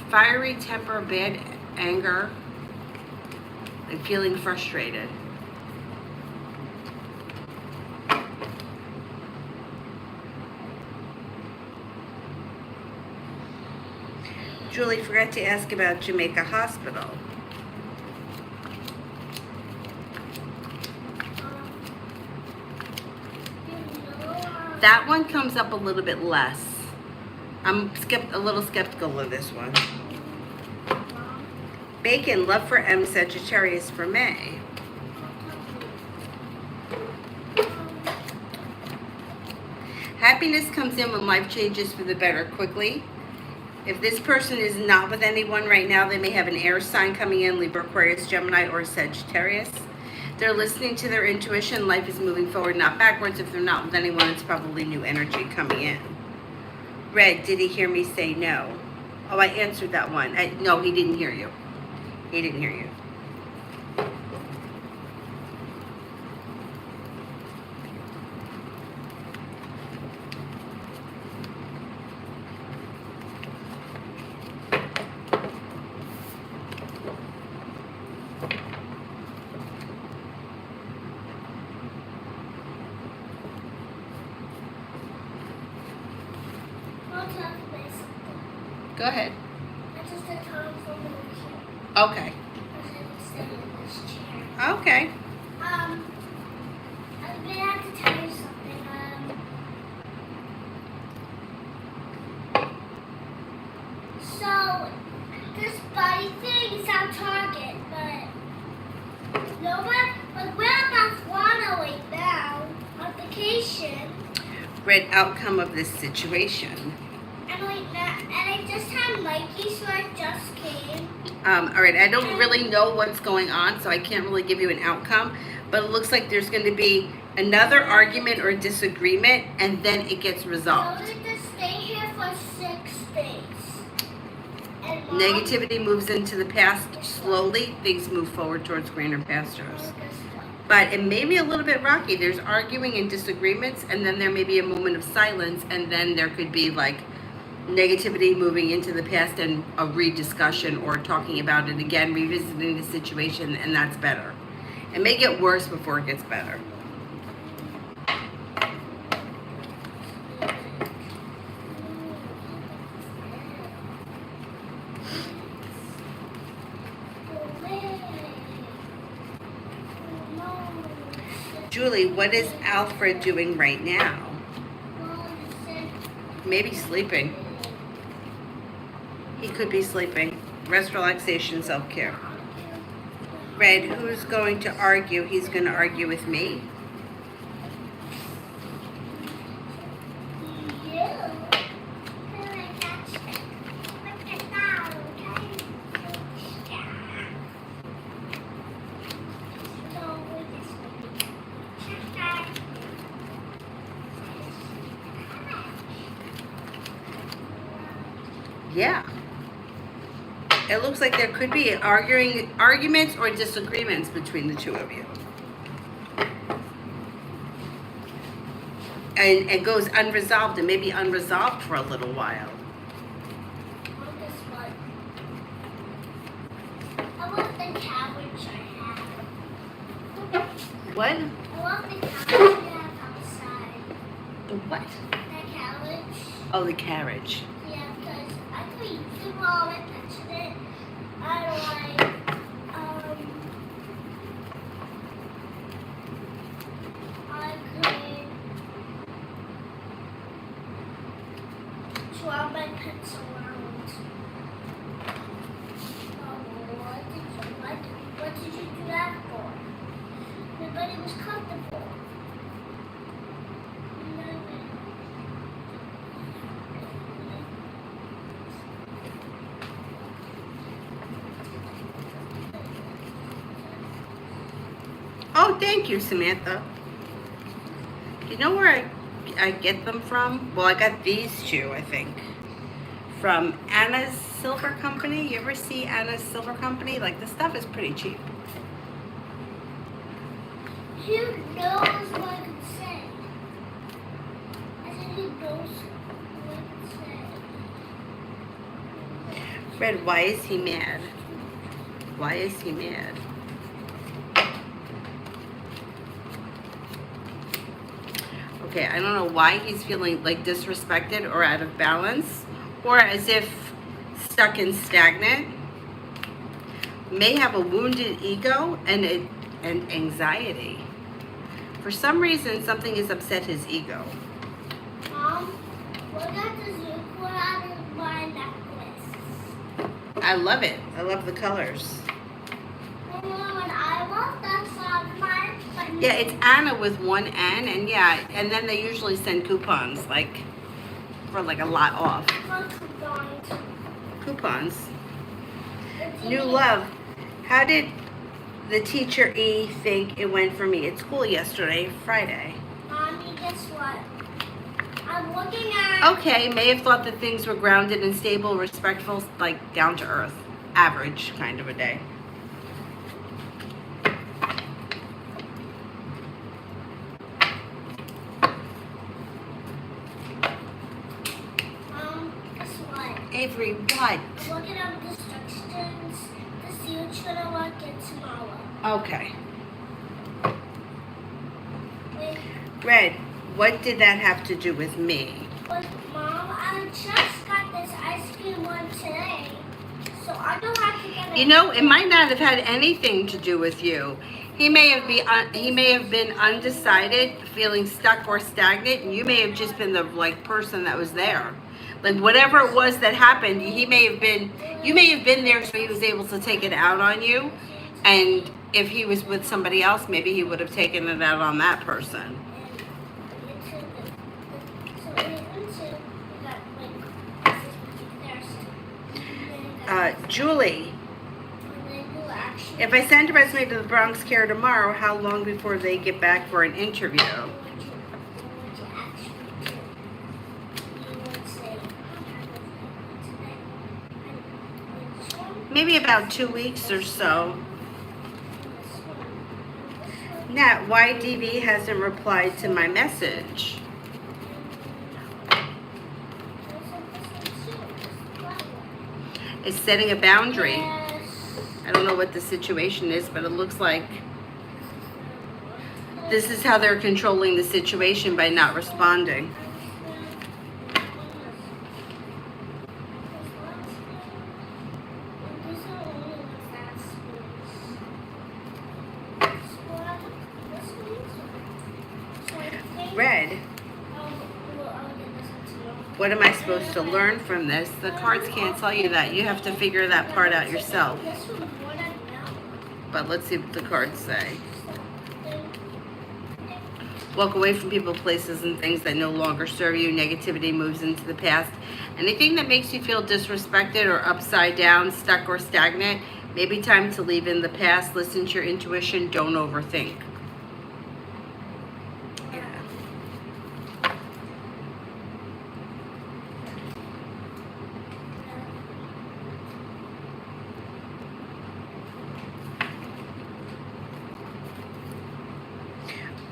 Speaker 1: Fiery temper, bad anger, and feeling frustrated. Julie, forgot to ask about Jamaica Hospital. That one comes up a little bit less. I'm a little skeptical of this one. Bacon, love for M, Sagittarius for May. Happiness comes in when life changes for the better quickly. If this person is not with anyone right now, they may have an air sign coming in, Libra, Aquarius, Gemini, or Sagittarius. They're listening to their intuition. Life is moving forward, not backwards. If they're not with anyone, it's probably new energy coming in. Red, did he hear me say no? Oh, I answered that one. No, he didn't hear you. He didn't hear you. Go ahead.
Speaker 2: I just did time for the chair.
Speaker 1: Okay. Okay.
Speaker 2: I'm gonna have to tell you something. So this buddy thing is our target, but nobody. But we're about Florida right now on vacation.
Speaker 1: Red, outcome of this situation.
Speaker 2: And I just had Mikey, so I just came.
Speaker 1: All right, I don't really know what's going on, so I can't really give you an outcome. But it looks like there's going to be another argument or disagreement, and then it gets resolved.
Speaker 2: I to stay here for 6 days. And Mom,
Speaker 1: Negativity moves into the past slowly. Things move forward towards greener pastures. But it may be a little bit rocky. There's arguing and disagreements, and then there may be a moment of silence, and then there could be like negativity moving into the past and a rediscussion or talking about it again, revisiting the situation, and that's better. It may get worse before it gets better. Julie, what is Alfred doing right now? Maybe sleeping. He could be sleeping. Rest, relaxation, self-care. Red, who's going to argue? He's going to argue with me. Yeah. It looks like there could be arguments or disagreements between the two of you. And it goes unresolved and maybe unresolved for a little while.
Speaker 2: I want the cabbage I have.
Speaker 1: What?
Speaker 2: I want the cabbage I have outside.
Speaker 1: The what?
Speaker 2: The cabbage.
Speaker 1: Oh, the carriage.
Speaker 2: Yeah, because I could eat it while I touched it. I like, I could draw my pencil around. What did you do that for? Everybody was comfortable.
Speaker 1: Oh, thank you, Samantha. You know where I get them from? Well, I got these two, I think. From Anna's Silver Company. You ever see Anna's Silver Company? Like, the stuff is pretty cheap.
Speaker 2: Who knows what I could say? I said who knows what I could say?
Speaker 1: Fred, why is he mad? Why is he mad? Okay, I don't know why he's feeling like disrespected or out of balance or as if stuck and stagnant. May have a wounded ego and anxiety. For some reason, something has upset his ego.
Speaker 2: Mom, look at the Zuko out of my necklace.
Speaker 1: I love it. I love the colors.
Speaker 2: And I want that's on my
Speaker 1: Yeah, it's Anna with one N, and yeah, and then they usually send coupons, like, for like a lot off. Coupons. New love. How did the teacher E think it went for me at school yesterday, Friday?
Speaker 2: Mommy, guess what? I'm looking at...
Speaker 1: Okay, may have thought that things were grounded and stable, respectful, like down to earth. Average kind of a day.
Speaker 2: Guess what?
Speaker 1: Avery, what?
Speaker 2: I'm looking at the instructions to see what you're gonna work in tomorrow.
Speaker 1: Okay.
Speaker 2: Wait,
Speaker 1: Red, what did that have to do with me?
Speaker 2: but Mom, I just got this ice cream one today, so I don't have to get it.
Speaker 1: You know, it might not have had anything to do with you. He may have been undecided, feeling stuck or stagnant, and you may have just been the like person that was there. Like whatever it was that happened, you may have been there so he was able to take it out on you. And if he was with somebody else, maybe he would have taken it out on that person. Julie, if I send a resume to the Bronx Care tomorrow, how long before they get back for an interview? Maybe about 2 weeks or so. Nat, why DV hasn't replied to my message? is setting a boundary.
Speaker 2: Yes.
Speaker 1: I don't know what the situation is, but it looks like this is how they're controlling the situation by not responding. Red, what am I supposed to learn from this? The cards can't tell you that. You have to figure that part out yourself. But let's see what the cards say. Walk away from people, places, and things that no longer serve you. Negativity moves into the past. Anything that makes you feel disrespected or upside down, stuck or stagnant, maybe time to leave in the past. Listen to your intuition. Don't overthink.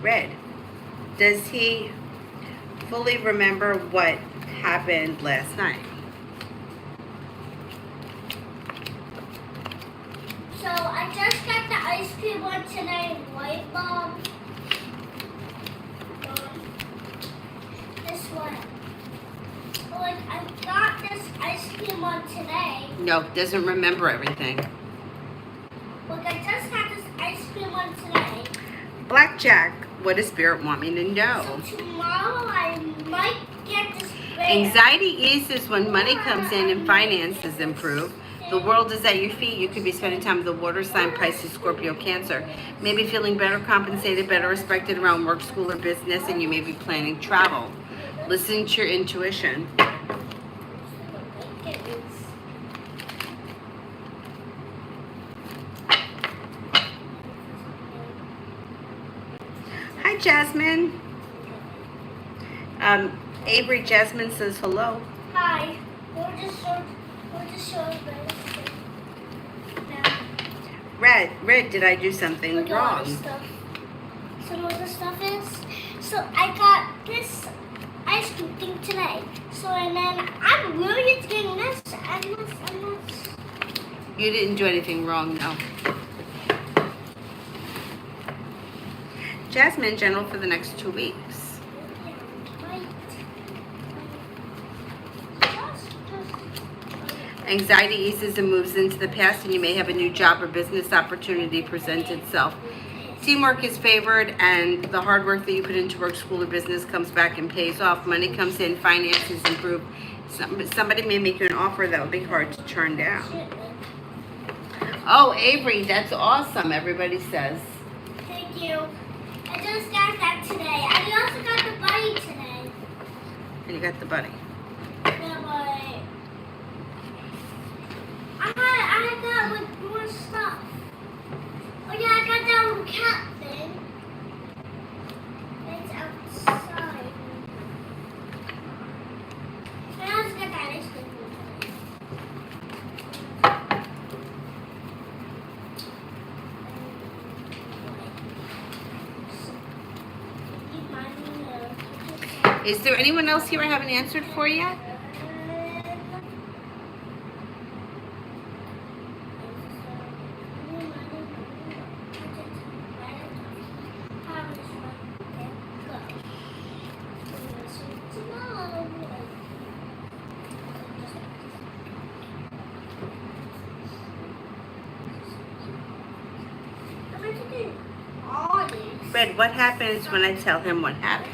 Speaker 1: Red, does he fully remember what happened last night?
Speaker 2: So I just got the ice cream one today, white Mom. This one. Like I got this ice cream one today.
Speaker 1: No, doesn't remember everything.
Speaker 2: Look, I just got this ice cream one today.
Speaker 1: Blackjack, what does Spirit want me to know?
Speaker 2: So tomorrow I might get this bear.
Speaker 1: Anxiety eases when money comes in and finances improve. The world is at your feet. You could be spending time with the water sign, Pisces, Scorpio, Cancer. Maybe feeling better compensated, better respected around work, school, or business, and you may be planning travel. Listen to your intuition. Hi, Jasmine. Avery, Jasmine says hello.
Speaker 2: Hi. We're just showing
Speaker 1: Red, did I do something
Speaker 2: Look at all
Speaker 1: wrong?
Speaker 2: this stuff. So what the stuff is? So I got this ice cream thing today. So and then I'm really doing this and this and this.
Speaker 1: You didn't do anything wrong, no. Jasmine, general for the next 2 weeks. Anxiety eases and moves into the past, and you may have a new job or business opportunity present itself. Teamwork is favored, and the hard work that you put into work, school, or business comes back and pays off. Money comes in, finances improve. Somebody may make you an offer that will be hard to turn down. Oh, Avery, that's awesome, everybody says.
Speaker 2: Thank you. I just got that today. I also got the bunny today.
Speaker 1: And you got the bunny.
Speaker 2: Yeah, but I got like more stuff. Oh yeah, I got that little cat thing. It's outside. I also got that ice cream.
Speaker 1: Is there anyone else here I haven't answered for yet? Red, what happens when I tell him what happened?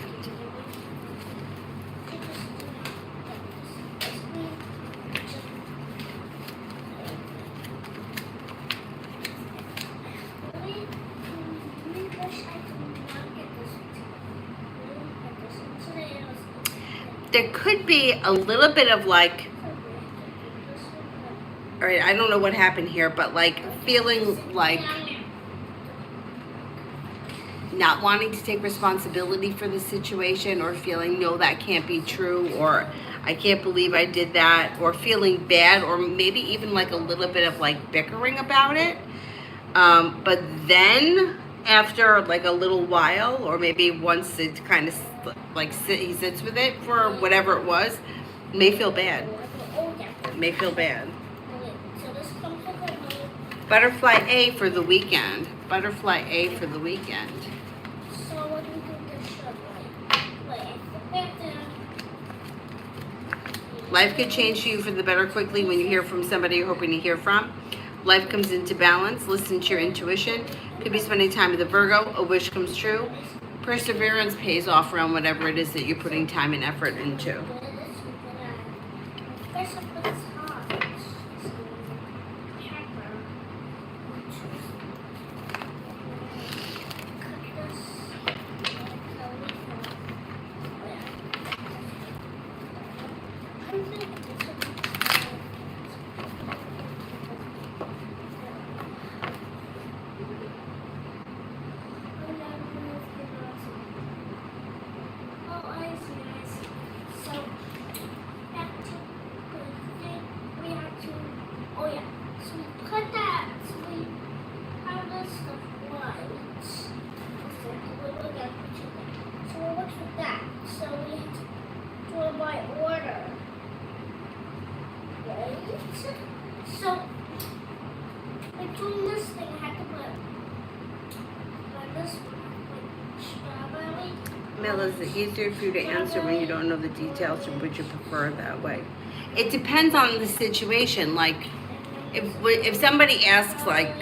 Speaker 1: There could be a little bit of like, all right, I don't know what happened here, but like feeling like not wanting to take responsibility for the situation, or feeling, no, that can't be true, or I can't believe I did that, or feeling bad, or maybe even like a little bit of like bickering about it. But then after like a little while, or maybe once it kind of like he sits with it for whatever it was, may feel bad. May feel bad. Butterfly A for the weekend. Butterfly A for the weekend.
Speaker 2: So what do we do this short way? Wait, I think
Speaker 1: Life could change you for the better quickly when you hear from somebody you're hoping to hear from. Life comes into balance. Listen to your intuition. Could be spending time with a Virgo. A wish comes true. Perseverance pays off around whatever it is that you're putting time and effort into.
Speaker 2: By order, right? So, like doing this thing, I had to put this one, like strawberry.
Speaker 1: Mel, is it easier for you to answer when you don't know the details, or would you prefer that way? It depends on the situation. Like, if somebody asks, like,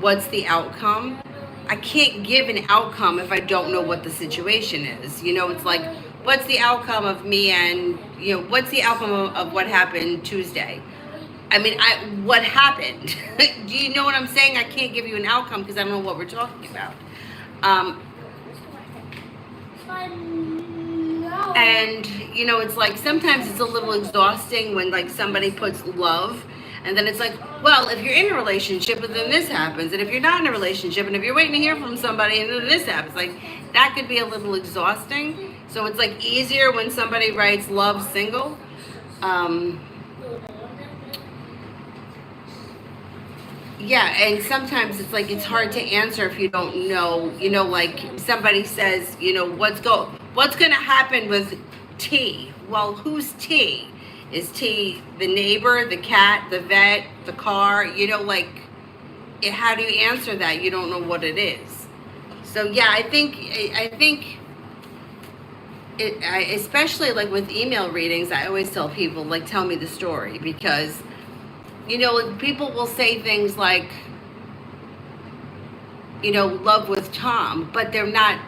Speaker 1: what's the outcome? I can't give an outcome if I don't know what the situation is. You know, it's like, what's the outcome of me and, you know, what's the outcome of what happened Tuesday? I mean, what happened? Do you know what I'm saying? I can't give you an outcome because I don't know what we're talking about. And, you know, it's like sometimes it's a little exhausting when, like, somebody puts love. And then it's like, well, if you're in a relationship and then this happens, and if you're not in a relationship and if you're waiting to hear from somebody and then this happens, like, that could be a little exhausting. So it's like easier when somebody writes love single. Yeah, and sometimes it's like it's hard to answer if you don't know, you know, like somebody says, you know, what's gonna happen with T? Well, who's T? Is T the neighbor, the cat, the vet, the car? You know, like, how do you answer that? You don't know what it is. So yeah, I think especially like with email readings, I always tell people, like, tell me the story, because, you know, people will say things like, you know, love with Tom, but they're not,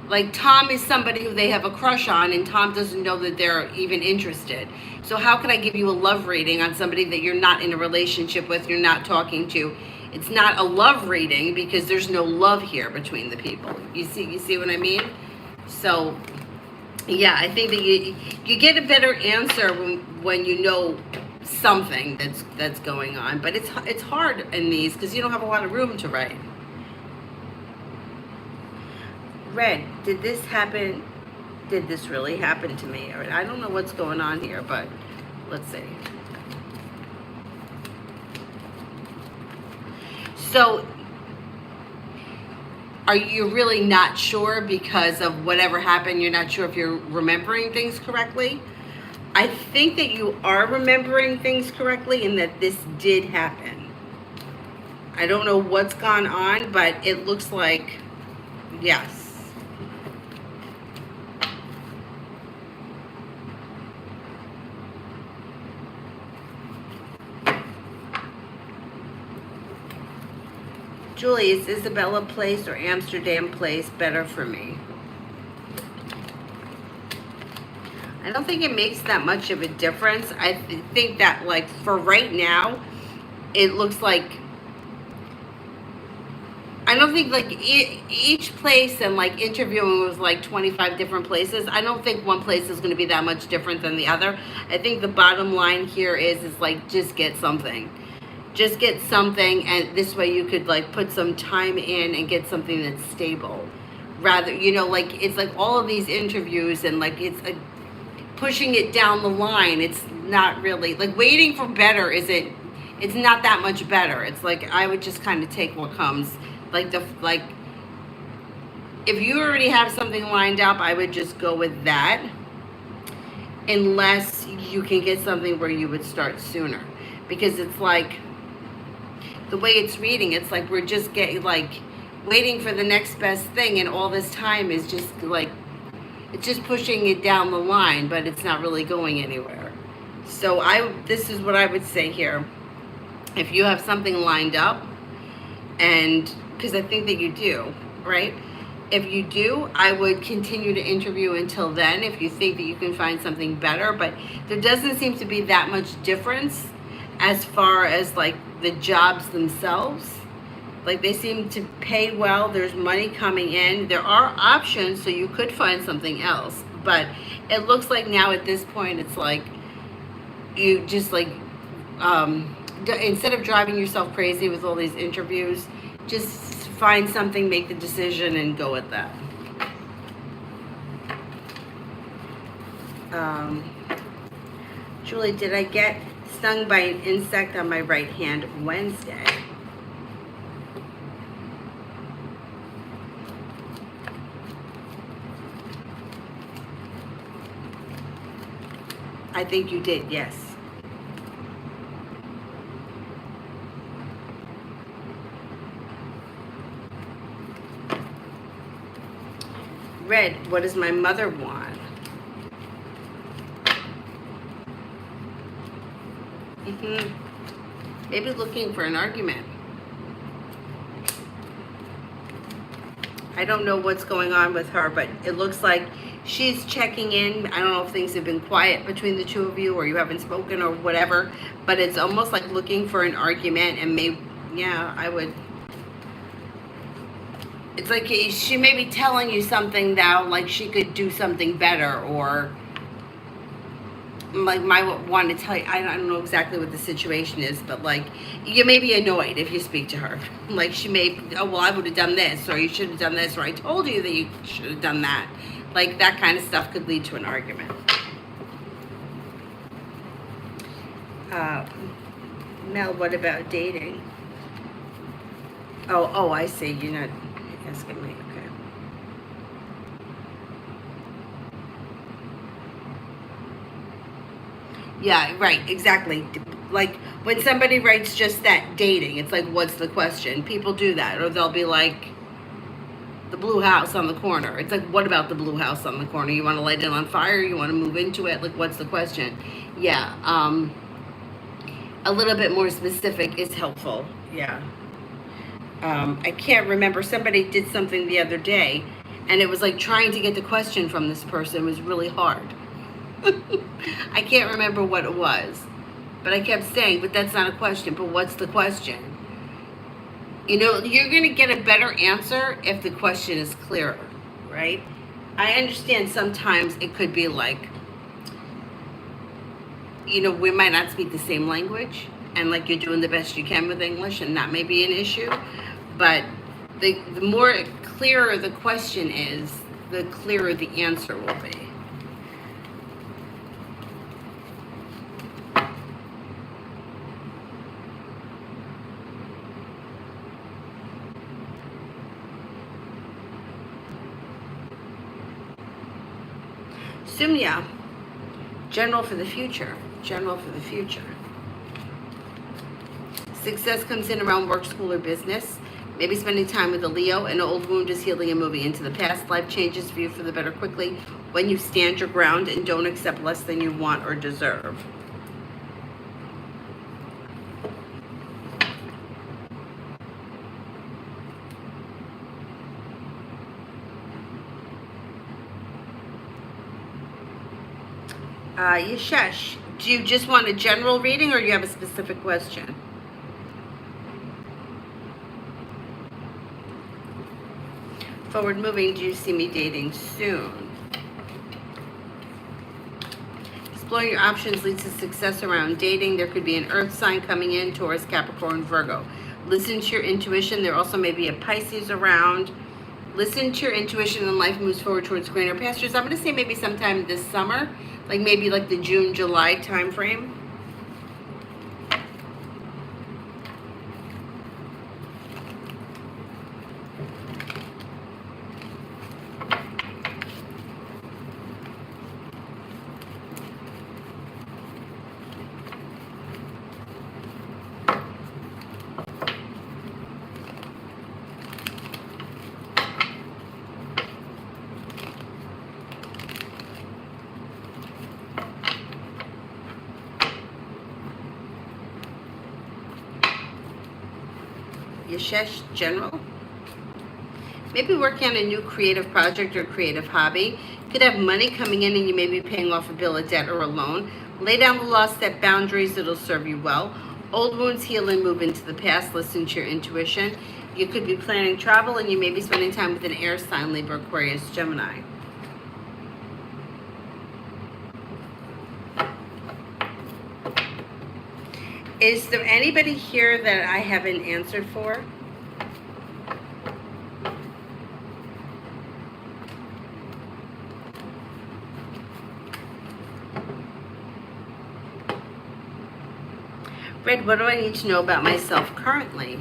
Speaker 1: like, Tom is somebody who they have a crush on, and Tom doesn't know that they're even interested. So how can I give you a love reading on somebody that you're not in a relationship with, you're not talking to? It's not a love reading because there's no love here between the people. You see what I mean? So yeah, I think that you get a better answer when you know something that's going on. But it's hard in these because you don't have a lot of room to write. Red, did this happen? Did this really happen to me? I don't know what's going on here, but let's see. So, are you really not sure because of whatever happened? You're not sure if you're remembering things correctly? I think that you are remembering things correctly and that this did happen. I don't know what's gone on, but it looks like, yes. Julie, is Isabella Place or Amsterdam Place better for me? I don't think it makes that much of a difference. I think that, like, for right now, it looks like, I don't think, like, each place and, like, interviewing was, like, 25 different places. I don't think one place is going to be that much different than the other. I think the bottom line here is like, just get something. Just get something, and this way you could, like, put some time in and get something that's stable. Rather, you know, like, it's like all of these interviews and, like, it's like pushing it down the line. It's not really, like, waiting for better isn't, it's not that much better. It's like, I would just kind of take what comes. Like, if you already have something lined up, I would just go with that, unless you can get something where you would start sooner. Because it's like, the way it's reading, it's like we're just getting like waiting for the next best thing, and all this time is just like it's just pushing it down the line, but it's not really going anywhere. So this is what I would say here. If you have something lined up, and because I think that you do, right? If you do, I would continue to interview until then if you think that you can find something better. But there doesn't seem to be that much difference as far as like the jobs themselves. Like they seem to pay well. There's money coming in. There are options, so you could find something else. But it looks like now at this point, it's like you just like, instead of driving yourself crazy with all these interviews, just find something, make the decision, and go with that. Julie, did I get stung by an insect on my right hand Wednesday? I think you did, yes. Red, what does my mother want? Maybe looking for an argument. I don't know what's going on with her, but it looks like she's checking in. I don't know if things have been quiet between the two of you or you haven't spoken or whatever, but it's almost like looking for an argument, and maybe, yeah, I would. It's like she may be telling you something now, like she could do something better, or like might want to tell you. I don't know exactly what the situation is, but like you may be annoyed if you speak to her. Like she may, oh well, I would have done this, or you should have done this, or I told you that you should have done that. Like that kind of stuff could lead to an argument. Mel, what about dating? Oh, I see. You're not asking me. Okay. Yeah, right, exactly. Like when somebody writes just that, dating, it's like, what's the question? People do that, or they'll be like, the blue house on the corner. It's like, what about the blue house on the corner? You want to light it on fire? You want to move into it? Like, what's the question? Yeah, a little bit more specific is helpful. Yeah. I can't remember. Somebody did something the other day, and it was like trying to get the question from this person was really hard. I can't remember what it was, but I kept saying, but that's not a question, but what's the question? You know, you're going to get a better answer if the question is clearer, right? I understand sometimes it could be like, you know, we might not speak the same language, and like you're doing the best you can with English, and that may be an issue, but the more clearer the question is, the clearer the answer will be. Sumya, general for the future. General for the future. Success comes in around work, school, or business. Maybe spending time with a Leo. An old wound is healing and moving into the past. Life changes for you for the better quickly when you stand your ground and don't accept less than you want or deserve. Yashesh, do you just want a general reading or do you have a specific question? Forward moving, do you see me dating soon? Exploring your options leads to success around dating. There could be an earth sign coming in, Taurus, Capricorn, Virgo. Listen to your intuition. There also may be a Pisces around. Listen to your intuition and life moves forward towards greener pastures. I'm going to say maybe sometime this summer, like maybe like the June, July time frame. Yeshesh General. Maybe working on a new creative project or creative hobby. Could have money coming in and you may be paying off a bill of debt or a loan. Lay down the law, set boundaries that'll serve you well. Old wounds heal and move into the past. Listen to your intuition. You could be planning travel and you may be spending time with an air sign, Libra, Aquarius, Gemini. Is there anybody here that I haven't answered for? Red, what do I need to know about myself currently?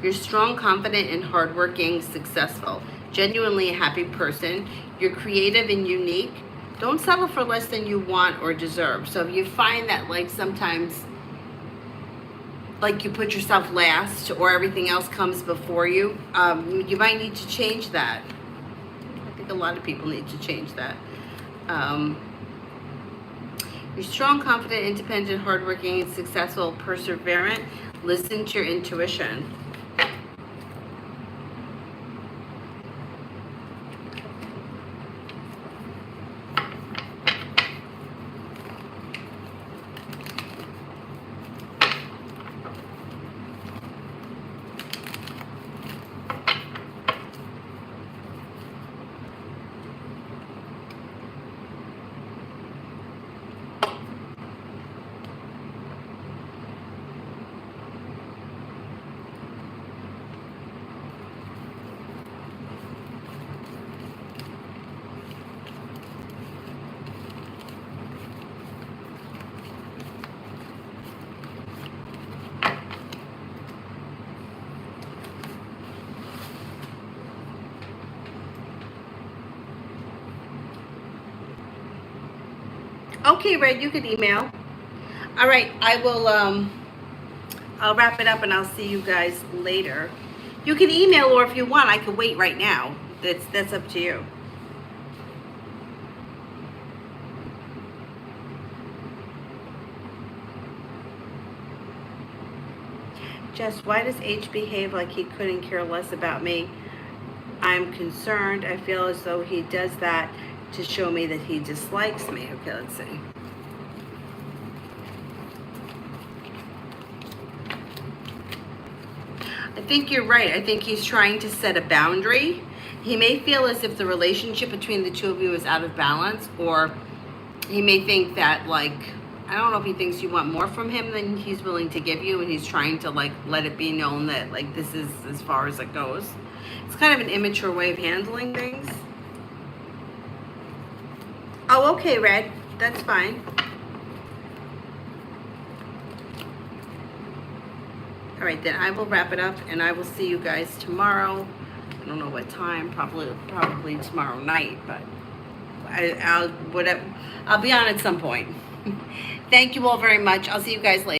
Speaker 1: You're strong, confident, and hardworking, successful. Genuinely a happy person. You're creative and unique. Don't settle for less than you want or deserve. So if you find that like sometimes like you put yourself last or everything else comes before you, you might need to change that. I think a lot of people need to change that. You're strong, confident, independent, hardworking, and successful, perseverant. Listen to your intuition. Okay, Red, you can email. All right, I will, I'll wrap it up and I'll see you guys later. You can email, or if you want, I can wait right now. That's up to you. Jess, why does H behave like he couldn't care less about me? I'm concerned. I feel as though he does that to show me that he dislikes me. Okay, let's see. I think you're right. I think he's trying to set a boundary. He may feel as if the relationship between the two of you is out of balance, or he may think that, like, I don't know if he thinks you want more from him than he's willing to give you, and he's trying to, like, let it be known that, like, this is as far as it goes. It's kind of an immature way of handling things. Oh, okay, Red. That's fine. All right, then I will wrap it up, and I will see you guys tomorrow. I don't know what time. Probably tomorrow night, but I'll be on at some point. Thank you all very much. I'll see you guys later.